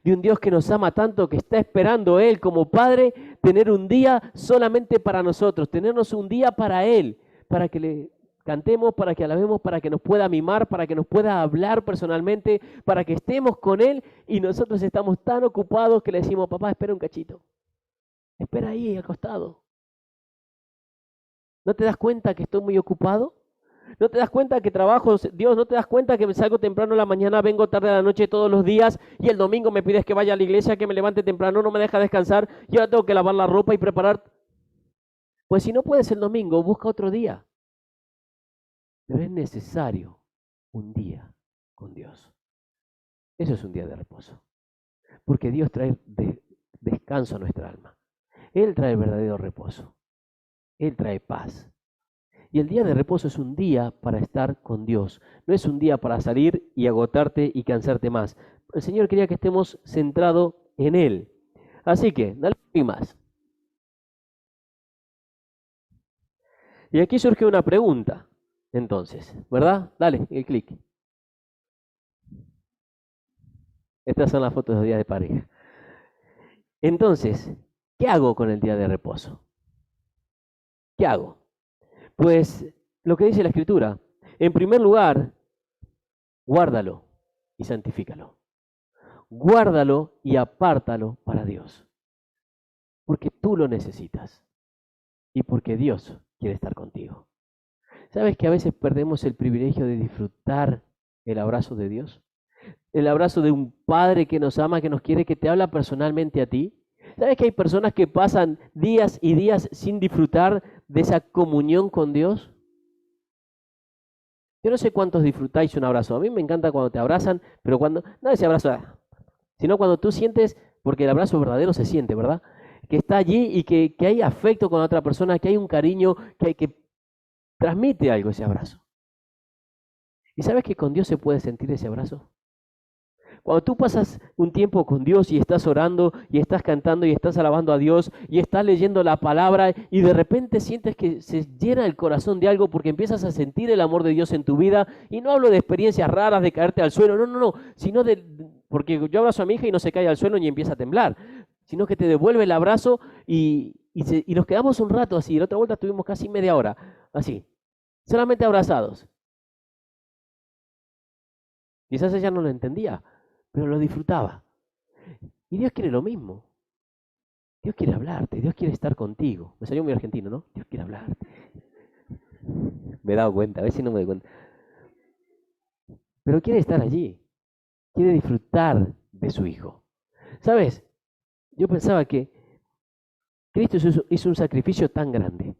de un Dios que nos ama tanto, que está esperando Él como Padre, tener un día solamente para nosotros, tenernos un día para Él, para que le cantemos, para que alabemos, para que nos pueda mimar, para que nos pueda hablar personalmente, para que estemos con Él y nosotros estamos tan ocupados que le decimos, papá, espera un cachito, espera ahí al costado. ¿No te das cuenta que estoy muy ocupado? ¿No te das cuenta que trabajo, Dios? ¿No te das cuenta que me salgo temprano en la mañana, vengo tarde a la noche todos los días y el domingo me pides que vaya a la iglesia, que me levante temprano, no me deja descansar y ahora tengo que lavar la ropa y preparar? Pues si no puedes el domingo, busca otro día. Pero es necesario un día con Dios. Eso es un día de reposo. Porque Dios trae descanso a nuestra alma. Él trae el verdadero reposo. Él trae paz. Y el día de reposo es un día para estar con Dios. No es un día para salir y agotarte y cansarte más. El Señor quería que estemos centrados en Él. Así que, dale más. Y aquí surge una pregunta, entonces, ¿verdad? Dale, el clic. Estas son las fotos de días de pareja. Entonces, ¿qué hago con el día de reposo? ¿Qué hago? Pues lo que dice la Escritura. En primer lugar, guárdalo y santifícalo. Guárdalo y apártalo para Dios. Porque tú lo necesitas. Y porque Dios quiere estar contigo. ¿Sabes que a veces perdemos el privilegio de disfrutar el abrazo de Dios? El abrazo de un Padre que nos ama, que nos quiere, que te habla personalmente a ti. ¿Sabes que hay personas que pasan días y días sin disfrutar de esa comunión con Dios? Yo no sé cuántos disfrutáis un abrazo. A mí me encanta cuando te abrazan, pero cuando, no ese abrazo, sino cuando tú sientes, porque el abrazo verdadero se siente, ¿verdad? Que está allí y que hay afecto con la otra persona, que hay un cariño, que transmite algo ese abrazo. ¿Y sabes que con Dios se puede sentir ese abrazo? Cuando tú pasas un tiempo con Dios y estás orando y estás cantando y estás alabando a Dios y estás leyendo la palabra y de repente sientes que se llena el corazón de algo porque empiezas a sentir el amor de Dios en tu vida, y no hablo de experiencias raras de caerte al suelo, no, sino porque yo abrazo a mi hija y no se cae al suelo ni empieza a temblar, sino que te devuelve el abrazo y nos quedamos un rato así. La otra vuelta estuvimos casi media hora así, solamente abrazados. Quizás ella no lo entendía, pero lo disfrutaba. Y Dios quiere lo mismo. Dios quiere hablarte, Dios quiere estar contigo. Me salió muy argentino, ¿no? Dios quiere hablarte. Me he dado cuenta, a veces no me doy cuenta. Pero quiere estar allí. Quiere disfrutar de su Hijo. ¿Sabes? Yo pensaba que Cristo hizo un sacrificio tan grande.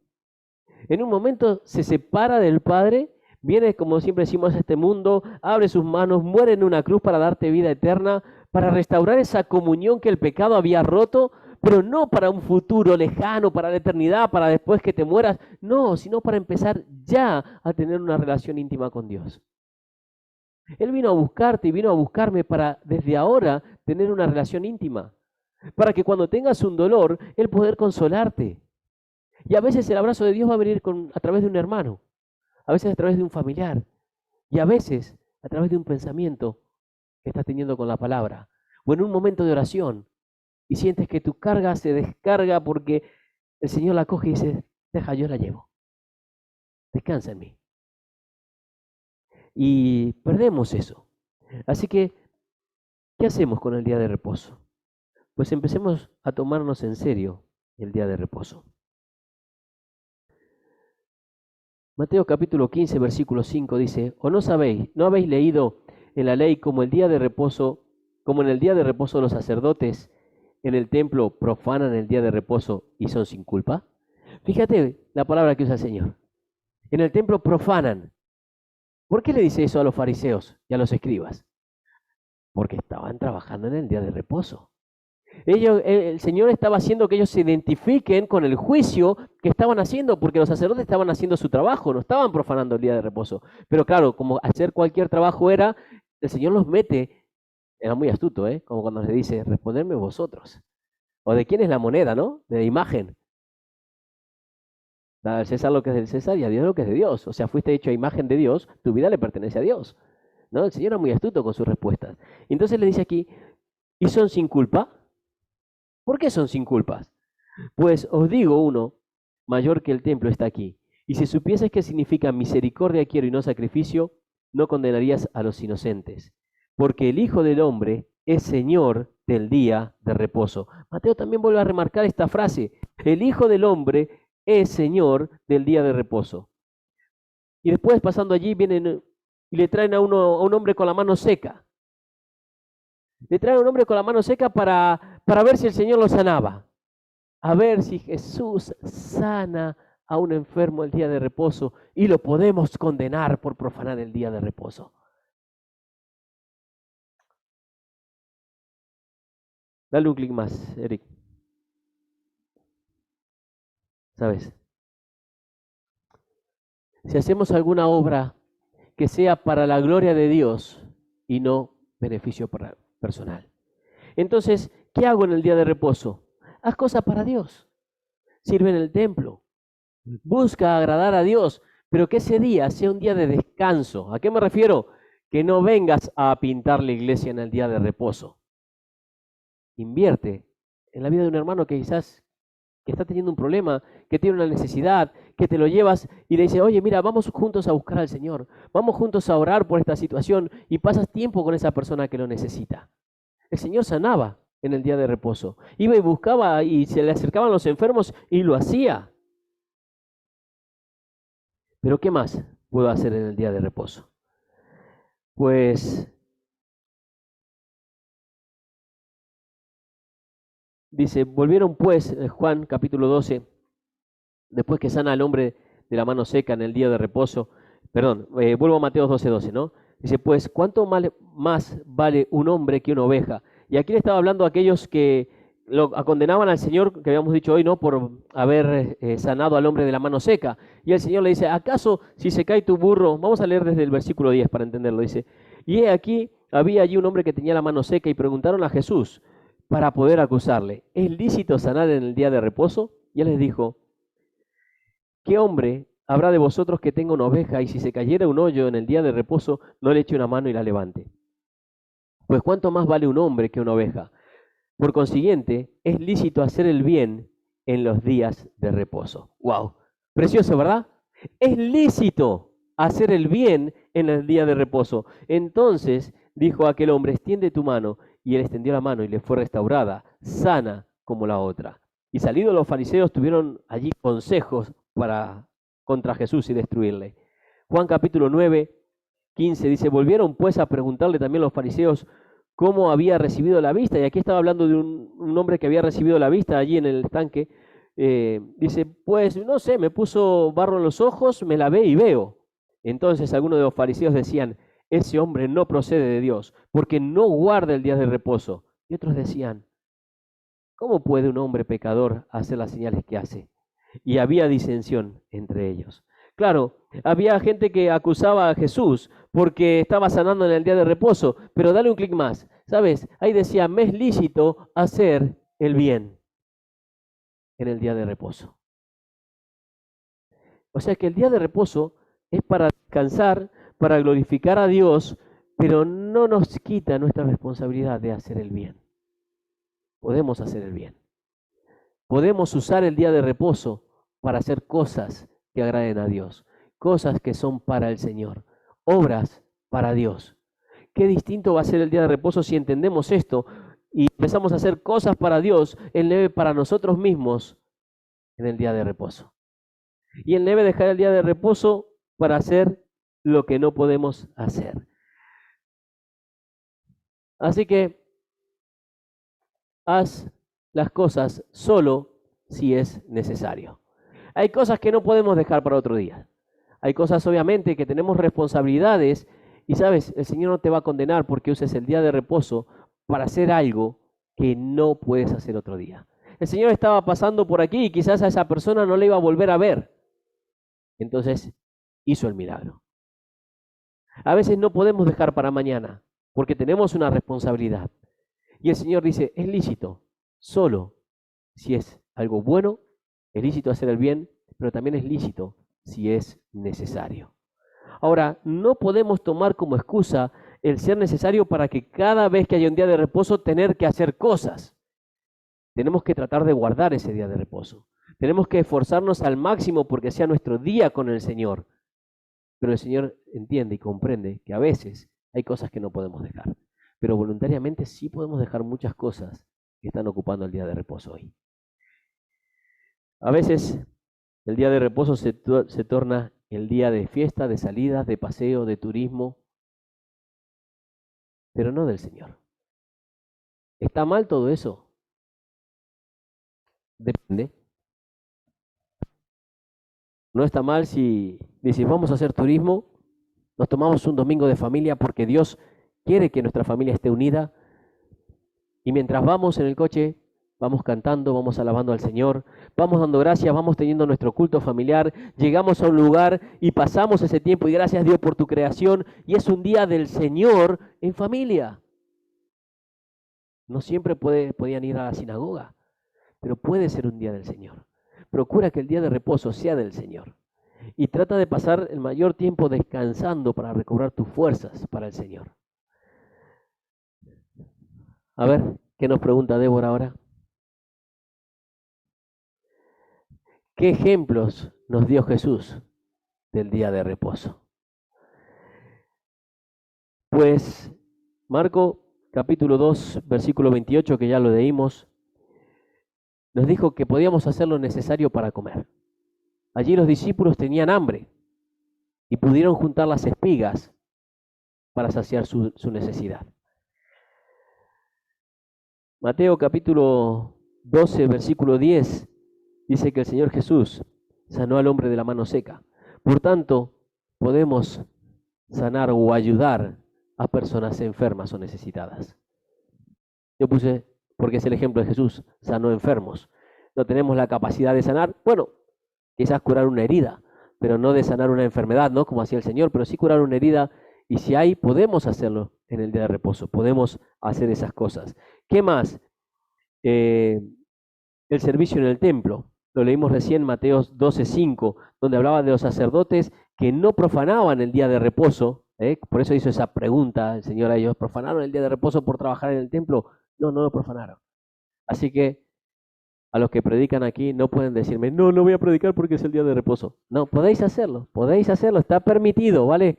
En un momento se separa del Padre, viene, como siempre decimos, a este mundo, abre sus manos, muere en una cruz para darte vida eterna, para restaurar esa comunión que el pecado había roto, pero no para un futuro lejano, para la eternidad, para después que te mueras, no, sino para empezar ya a tener una relación íntima con Dios. Él vino a buscarte y vino a buscarme para desde ahora tener una relación íntima, para que cuando tengas un dolor, Él poder consolarte. Y a veces el abrazo de Dios va a venir a través de un hermano, a veces a través de un familiar, y a veces a través de un pensamiento que estás teniendo con la palabra, o en un momento de oración, y sientes que tu carga se descarga porque el Señor la coge y dice, deja, yo la llevo, descansa en mí. Y perdemos eso. Así que, ¿qué hacemos con el día de reposo? Pues empecemos a tomarnos en serio el día de reposo. Mateo capítulo 15, versículo 5 dice, ¿o no sabéis, no habéis leído en la ley como en el día de reposo los sacerdotes en el templo profanan el día de reposo y son sin culpa? Fíjate la palabra que usa el Señor. En el templo profanan. ¿Por qué le dice eso a los fariseos y a los escribas? Porque estaban trabajando en el día de reposo. El Señor estaba haciendo que ellos se identifiquen con el juicio que estaban haciendo, porque los sacerdotes estaban haciendo su trabajo, no estaban profanando el día de reposo. Pero claro, como hacer cualquier trabajo el Señor los mete, era muy astuto, como cuando le dice, respondedme vosotros. O de quién es la moneda, ¿no? De la imagen. Da al César lo que es del César y a Dios lo que es de Dios. O sea, fuiste hecho a imagen de Dios, tu vida le pertenece a Dios. ¿No? El Señor era muy astuto con sus respuestas. Entonces le dice aquí, ¿Y son sin culpa? ¿Por qué son sin culpas? Pues os digo uno, mayor que el templo está aquí. Y si supieses qué significa misericordia quiero y no sacrificio, no condenarías a los inocentes. Porque el Hijo del Hombre es Señor del día de reposo. Mateo también vuelve a remarcar esta frase. El Hijo del Hombre es Señor del día de reposo. Y después, pasando allí, vienen y le traen a un hombre con la mano seca. Le traen a un hombre con la mano seca para ver si el Señor lo sanaba. A ver si Jesús sana a un enfermo el día de reposo y lo podemos condenar por profanar el día de reposo. Dale un clic más, Eric. ¿Sabes? Si hacemos alguna obra que sea para la gloria de Dios y no beneficio personal. Entonces, ¿qué hago en el día de reposo? Haz cosas para Dios. Sirve en el templo. Busca agradar a Dios, pero que ese día sea un día de descanso. ¿A qué me refiero? Que no vengas a pintar la iglesia en el día de reposo. Invierte en la vida de un hermano que quizás que está teniendo un problema, que tiene una necesidad, que te lo llevas y le dices, oye, mira, vamos juntos a buscar al Señor, vamos juntos a orar por esta situación y pasas tiempo con esa persona que lo necesita. El Señor sanaba en el día de reposo. Iba y buscaba y se le acercaban los enfermos y lo hacía. Pero ¿qué más puedo hacer en el día de reposo? Pues dice, volvieron pues, Juan capítulo 12, después que sana al hombre de la mano seca en el día de reposo, vuelvo a Mateo 12:12, ¿no? Dice, pues, ¿cuánto más vale un hombre que una oveja? Y aquí le estaba hablando a aquellos que lo condenaban al Señor, que habíamos dicho hoy, ¿no? Por haber sanado al hombre de la mano seca. Y el Señor le dice, ¿acaso si se cae tu burro? Vamos a leer desde el versículo 10 para entenderlo. Dice, y he aquí, había allí un hombre que tenía la mano seca y preguntaron a Jesús para poder acusarle, ¿es lícito sanar en el día de reposo? Y él les dijo, ¿qué hombre habrá de vosotros que tenga una oveja y si se cayera un hoyo en el día de reposo, no le eche una mano y la levante? Pues ¿cuánto más vale un hombre que una oveja? Por consiguiente, es lícito hacer el bien en los días de reposo. ¡Wow! Precioso, ¿verdad? Es lícito hacer el bien en el día de reposo. Entonces dijo aquel hombre, extiende tu mano. Y él extendió la mano y le fue restaurada, sana como la otra. Y salidos los fariseos tuvieron allí consejos contra Jesús y destruirle. Juan capítulo 9:15 dice, volvieron pues a preguntarle también los fariseos cómo había recibido la vista. Y aquí estaba hablando de un hombre que había recibido la vista allí en el estanque. Dice, pues no sé, me puso barro en los ojos, me lavé y veo. Entonces algunos de los fariseos decían, ese hombre no procede de Dios, porque no guarda el día de reposo. Y otros decían, ¿cómo puede un hombre pecador hacer las señales que hace? Y había disensión entre ellos. Claro, había gente que acusaba a Jesús porque estaba sanando en el día de reposo, pero dale un clic más. ¿Sabes? Ahí decía, me es lícito hacer el bien en el día de reposo. O sea que el día de reposo es para descansar, para glorificar a Dios, pero no nos quita nuestra responsabilidad de hacer el bien. Podemos hacer el bien. Podemos usar el día de reposo para hacer cosas que agraden a Dios, cosas que son para el Señor, obras para Dios. Qué distinto va a ser el día de reposo si entendemos esto y empezamos a hacer cosas para Dios, Él debe para nosotros mismos en el día de reposo. Y Él debe dejar el día de reposo para hacer lo que no podemos hacer. Así que haz las cosas solo si es necesario. Hay cosas que no podemos dejar para otro día. Hay cosas obviamente que tenemos responsabilidades y sabes, el Señor no te va a condenar porque uses el día de reposo para hacer algo que no puedes hacer otro día. El Señor estaba pasando por aquí y quizás a esa persona no le iba a volver a ver. Entonces hizo el milagro. A veces no podemos dejar para mañana porque tenemos una responsabilidad. Y el Señor dice, es lícito, solo si es algo bueno, es lícito hacer el bien, pero también es lícito si es necesario. Ahora, no podemos tomar como excusa el ser necesario para que cada vez que haya un día de reposo tener que hacer cosas. Tenemos que tratar de guardar ese día de reposo. Tenemos que esforzarnos al máximo porque sea nuestro día con el Señor. Pero el Señor entiende y comprende que a veces hay cosas que no podemos dejar. Pero voluntariamente sí podemos dejar muchas cosas que están ocupando el día de reposo hoy. A veces el día de reposo se torna el día de fiesta, de salidas, de paseo, de turismo, pero no del Señor. ¿Está mal todo eso? Depende. No está mal si dices, vamos a hacer turismo, nos tomamos un domingo de familia porque Dios quiere que nuestra familia esté unida, y mientras vamos en el coche, vamos cantando, vamos alabando al Señor, vamos dando gracias, vamos teniendo nuestro culto familiar, llegamos a un lugar y pasamos ese tiempo, y gracias Dios por tu creación, y es un día del Señor en familia. No siempre podían ir a la sinagoga, pero puede ser un día del Señor. Procura que el día de reposo sea del Señor. Y trata de pasar el mayor tiempo descansando para recobrar tus fuerzas para el Señor. A ver, ¿qué nos pregunta Débora ahora? ¿Qué ejemplos nos dio Jesús del día de reposo? Pues Marco capítulo 2, versículo 28, que ya lo leímos, nos dijo que podíamos hacer lo necesario para comer. Allí los discípulos tenían hambre y pudieron juntar las espigas para saciar su necesidad. Mateo capítulo 12, versículo 10, dice que el Señor Jesús sanó al hombre de la mano seca. Por tanto, podemos sanar o ayudar a personas enfermas o necesitadas. Yo puse, porque es el ejemplo de Jesús, sanó enfermos. No tenemos la capacidad de sanar, bueno, quizás curar una herida, pero no de sanar una enfermedad, ¿no? Como hacía el Señor, pero sí curar una herida, y si hay, podemos hacerlo en el día de reposo, podemos hacer esas cosas. ¿Qué más? El servicio en el templo, lo leímos recién, Mateo 12:5, donde hablaba de los sacerdotes que no profanaban el día de reposo, por eso hizo esa pregunta el Señor a ellos, ¿profanaron el día de reposo por trabajar en el templo? No, no lo profanaron. Así que a los que predican aquí no pueden decirme, no voy a predicar porque es el día de reposo. No, podéis hacerlo, está permitido, ¿vale?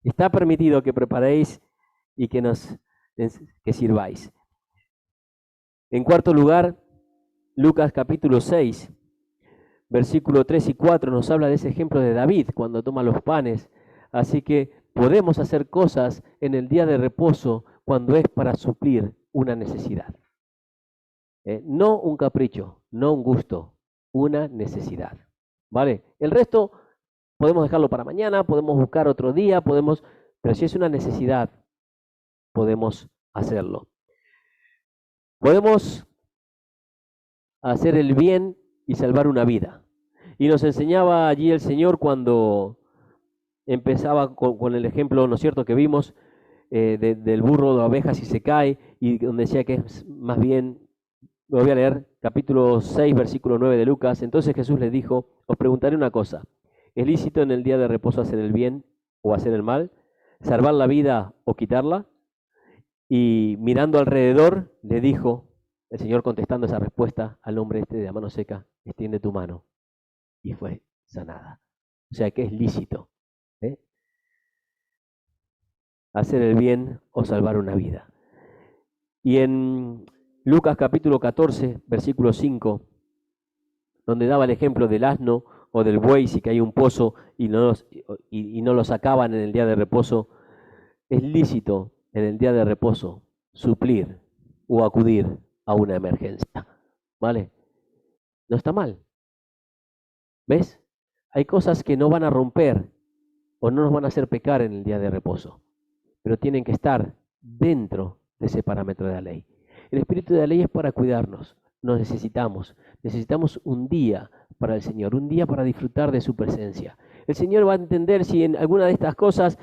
Está permitido que preparéis y que sirváis. En cuarto lugar, Lucas capítulo 6, versículo 3 y 4 nos habla de ese ejemplo de David cuando toma los panes. Así que podemos hacer cosas en el día de reposo cuando es para suplir una necesidad. No un capricho, no un gusto, una necesidad. ¿Vale? El resto podemos dejarlo para mañana, podemos buscar otro día, pero si es una necesidad, podemos hacerlo. Podemos hacer el bien y salvar una vida. Y nos enseñaba allí el Señor cuando empezaba con el ejemplo, ¿no es cierto?, que vimos del burro de ovejas y se cae, y donde decía que es más bien, lo voy a leer, capítulo 6, versículo 9 de Lucas. Entonces Jesús les dijo, os preguntaré una cosa, ¿es lícito en el día de reposo hacer el bien o hacer el mal? ¿Salvar la vida o quitarla? Y mirando alrededor, le dijo, el Señor contestando esa respuesta al hombre de la mano seca, extiende tu mano. Y fue sanada. O sea que es lícito hacer el bien o salvar una vida. Y en Lucas capítulo 14, versículo 5, donde daba el ejemplo del asno o del buey, si que hay un pozo y no lo sacaban en el día de reposo, es lícito en el día de reposo suplir o acudir a una emergencia. ¿Vale? No está mal. ¿Ves? Hay cosas que no van a romper o no nos van a hacer pecar en el día de reposo, pero tienen que estar dentro de ese parámetro de la ley. El espíritu de la ley es para cuidarnos. Nos necesitamos un día para el Señor, un día para disfrutar de su presencia. El Señor va a entender si en alguna de estas cosas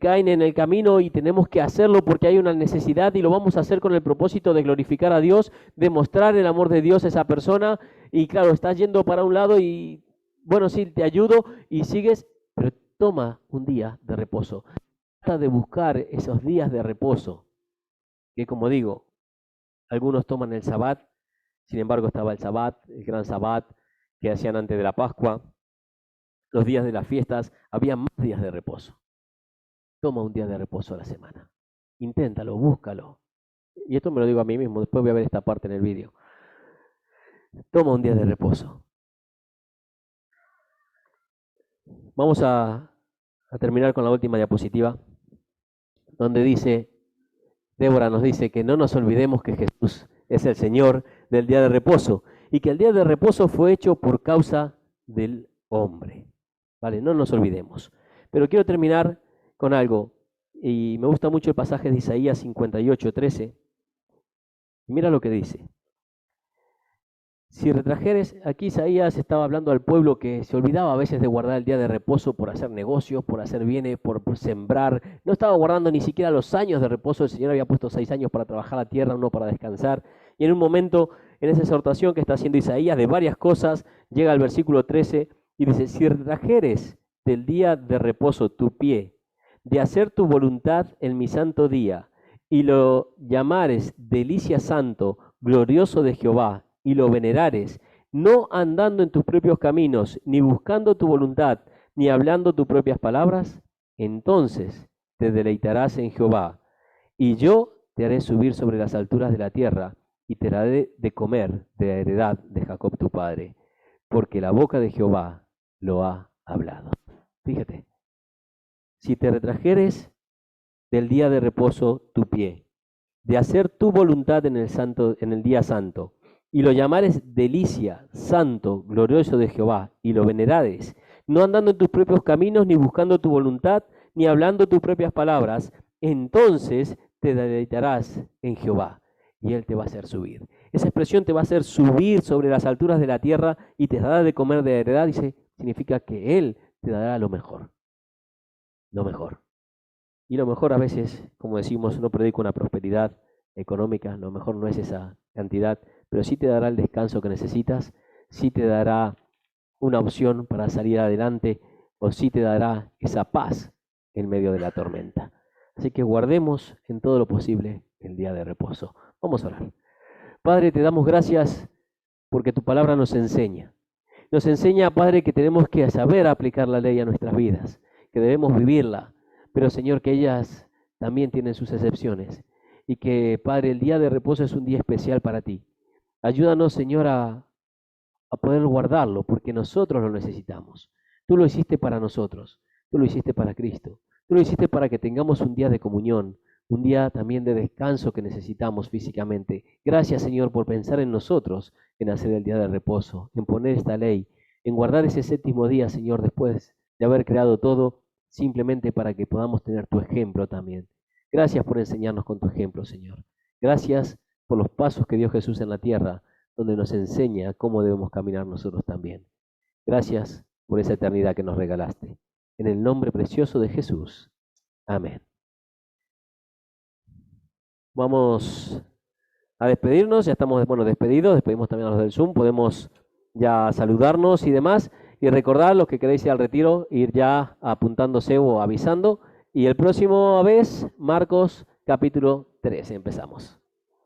caen en el camino y tenemos que hacerlo porque hay una necesidad, y lo vamos a hacer con el propósito de glorificar a Dios, de mostrar el amor de Dios a esa persona. Y claro, estás yendo para un lado y bueno, sí, te ayudo y sigues, pero toma un día de reposo. Trata de buscar esos días de reposo, que como digo, algunos toman el Sabbat, sin embargo estaba el Sabbat, el gran Sabbat que hacían antes de la Pascua, los días de las fiestas, había más días de reposo. Toma un día de reposo a la semana. Inténtalo, búscalo. Y esto me lo digo a mí mismo, después voy a ver esta parte en el vídeo. Toma un día de reposo. Vamos a terminar con la última diapositiva, donde dice, Débora nos dice que no nos olvidemos que Jesús es el Señor del día de reposo y que el día de reposo fue hecho por causa del hombre. Vale, no nos olvidemos. Pero quiero terminar con algo, y me gusta mucho el pasaje de Isaías 58:13. Mira lo que dice. Si retrajeres, aquí Isaías estaba hablando al pueblo que se olvidaba a veces de guardar el día de reposo por hacer negocios, por hacer bienes, por sembrar. No estaba guardando ni siquiera los años de reposo. El Señor había puesto 6 años para trabajar la tierra, uno para descansar. Y en un momento, en esa exhortación que está haciendo Isaías de varias cosas, llega al versículo 13 y dice, si retrajeres del día de reposo tu pie, de hacer tu voluntad en mi santo día, y lo llamares delicia santo, glorioso de Jehová, y lo venerares, no andando en tus propios caminos, ni buscando tu voluntad, ni hablando tus propias palabras, entonces te deleitarás en Jehová, y yo te haré subir sobre las alturas de la tierra, y te daré de comer de la heredad de Jacob tu padre, porque la boca de Jehová lo ha hablado. Fíjate, si te retrajeres del día de reposo tu pie, de hacer tu voluntad en el día santo, y lo llamares delicia, santo, glorioso de Jehová, y lo venerares, no andando en tus propios caminos, ni buscando tu voluntad, ni hablando tus propias palabras, entonces te deleitarás en Jehová, y Él te va a hacer subir. Esa expresión te va a hacer subir sobre las alturas de la tierra, y te dará de comer de heredad, dice, significa que Él te dará lo mejor. Lo mejor. Y lo mejor a veces, como decimos, no predico una prosperidad económica, lo mejor no es esa cantidad, pero sí te dará el descanso que necesitas, sí te dará una opción para salir adelante, o sí te dará esa paz en medio de la tormenta. Así que guardemos en todo lo posible el día de reposo. Vamos a orar. Padre, te damos gracias porque tu palabra nos enseña. Nos enseña, Padre, que tenemos que saber aplicar la ley a nuestras vidas, que debemos vivirla, pero Señor, que ellas también tienen sus excepciones. Y que, Padre, el día de reposo es un día especial para ti. Ayúdanos, Señor, a poder guardarlo, porque nosotros lo necesitamos. Tú lo hiciste para nosotros, tú lo hiciste para Cristo, tú lo hiciste para que tengamos un día de comunión, un día también de descanso que necesitamos físicamente. Gracias, Señor, por pensar en nosotros, en hacer el día de reposo, en poner esta ley, en guardar ese séptimo día, Señor, después de haber creado todo, simplemente para que podamos tener tu ejemplo también. Gracias por enseñarnos con tu ejemplo, Señor. Gracias por los pasos que dio Jesús en la tierra, donde nos enseña cómo debemos caminar nosotros también. Gracias por esa eternidad que nos regalaste. En el nombre precioso de Jesús. Amén. Vamos a despedirnos, ya estamos despedidos, despedimos también a los del Zoom, podemos ya saludarnos y demás, y recordar los que queréis ir al retiro, ir ya apuntándose o avisando, y el próximo vez, Marcos capítulo 13, empezamos.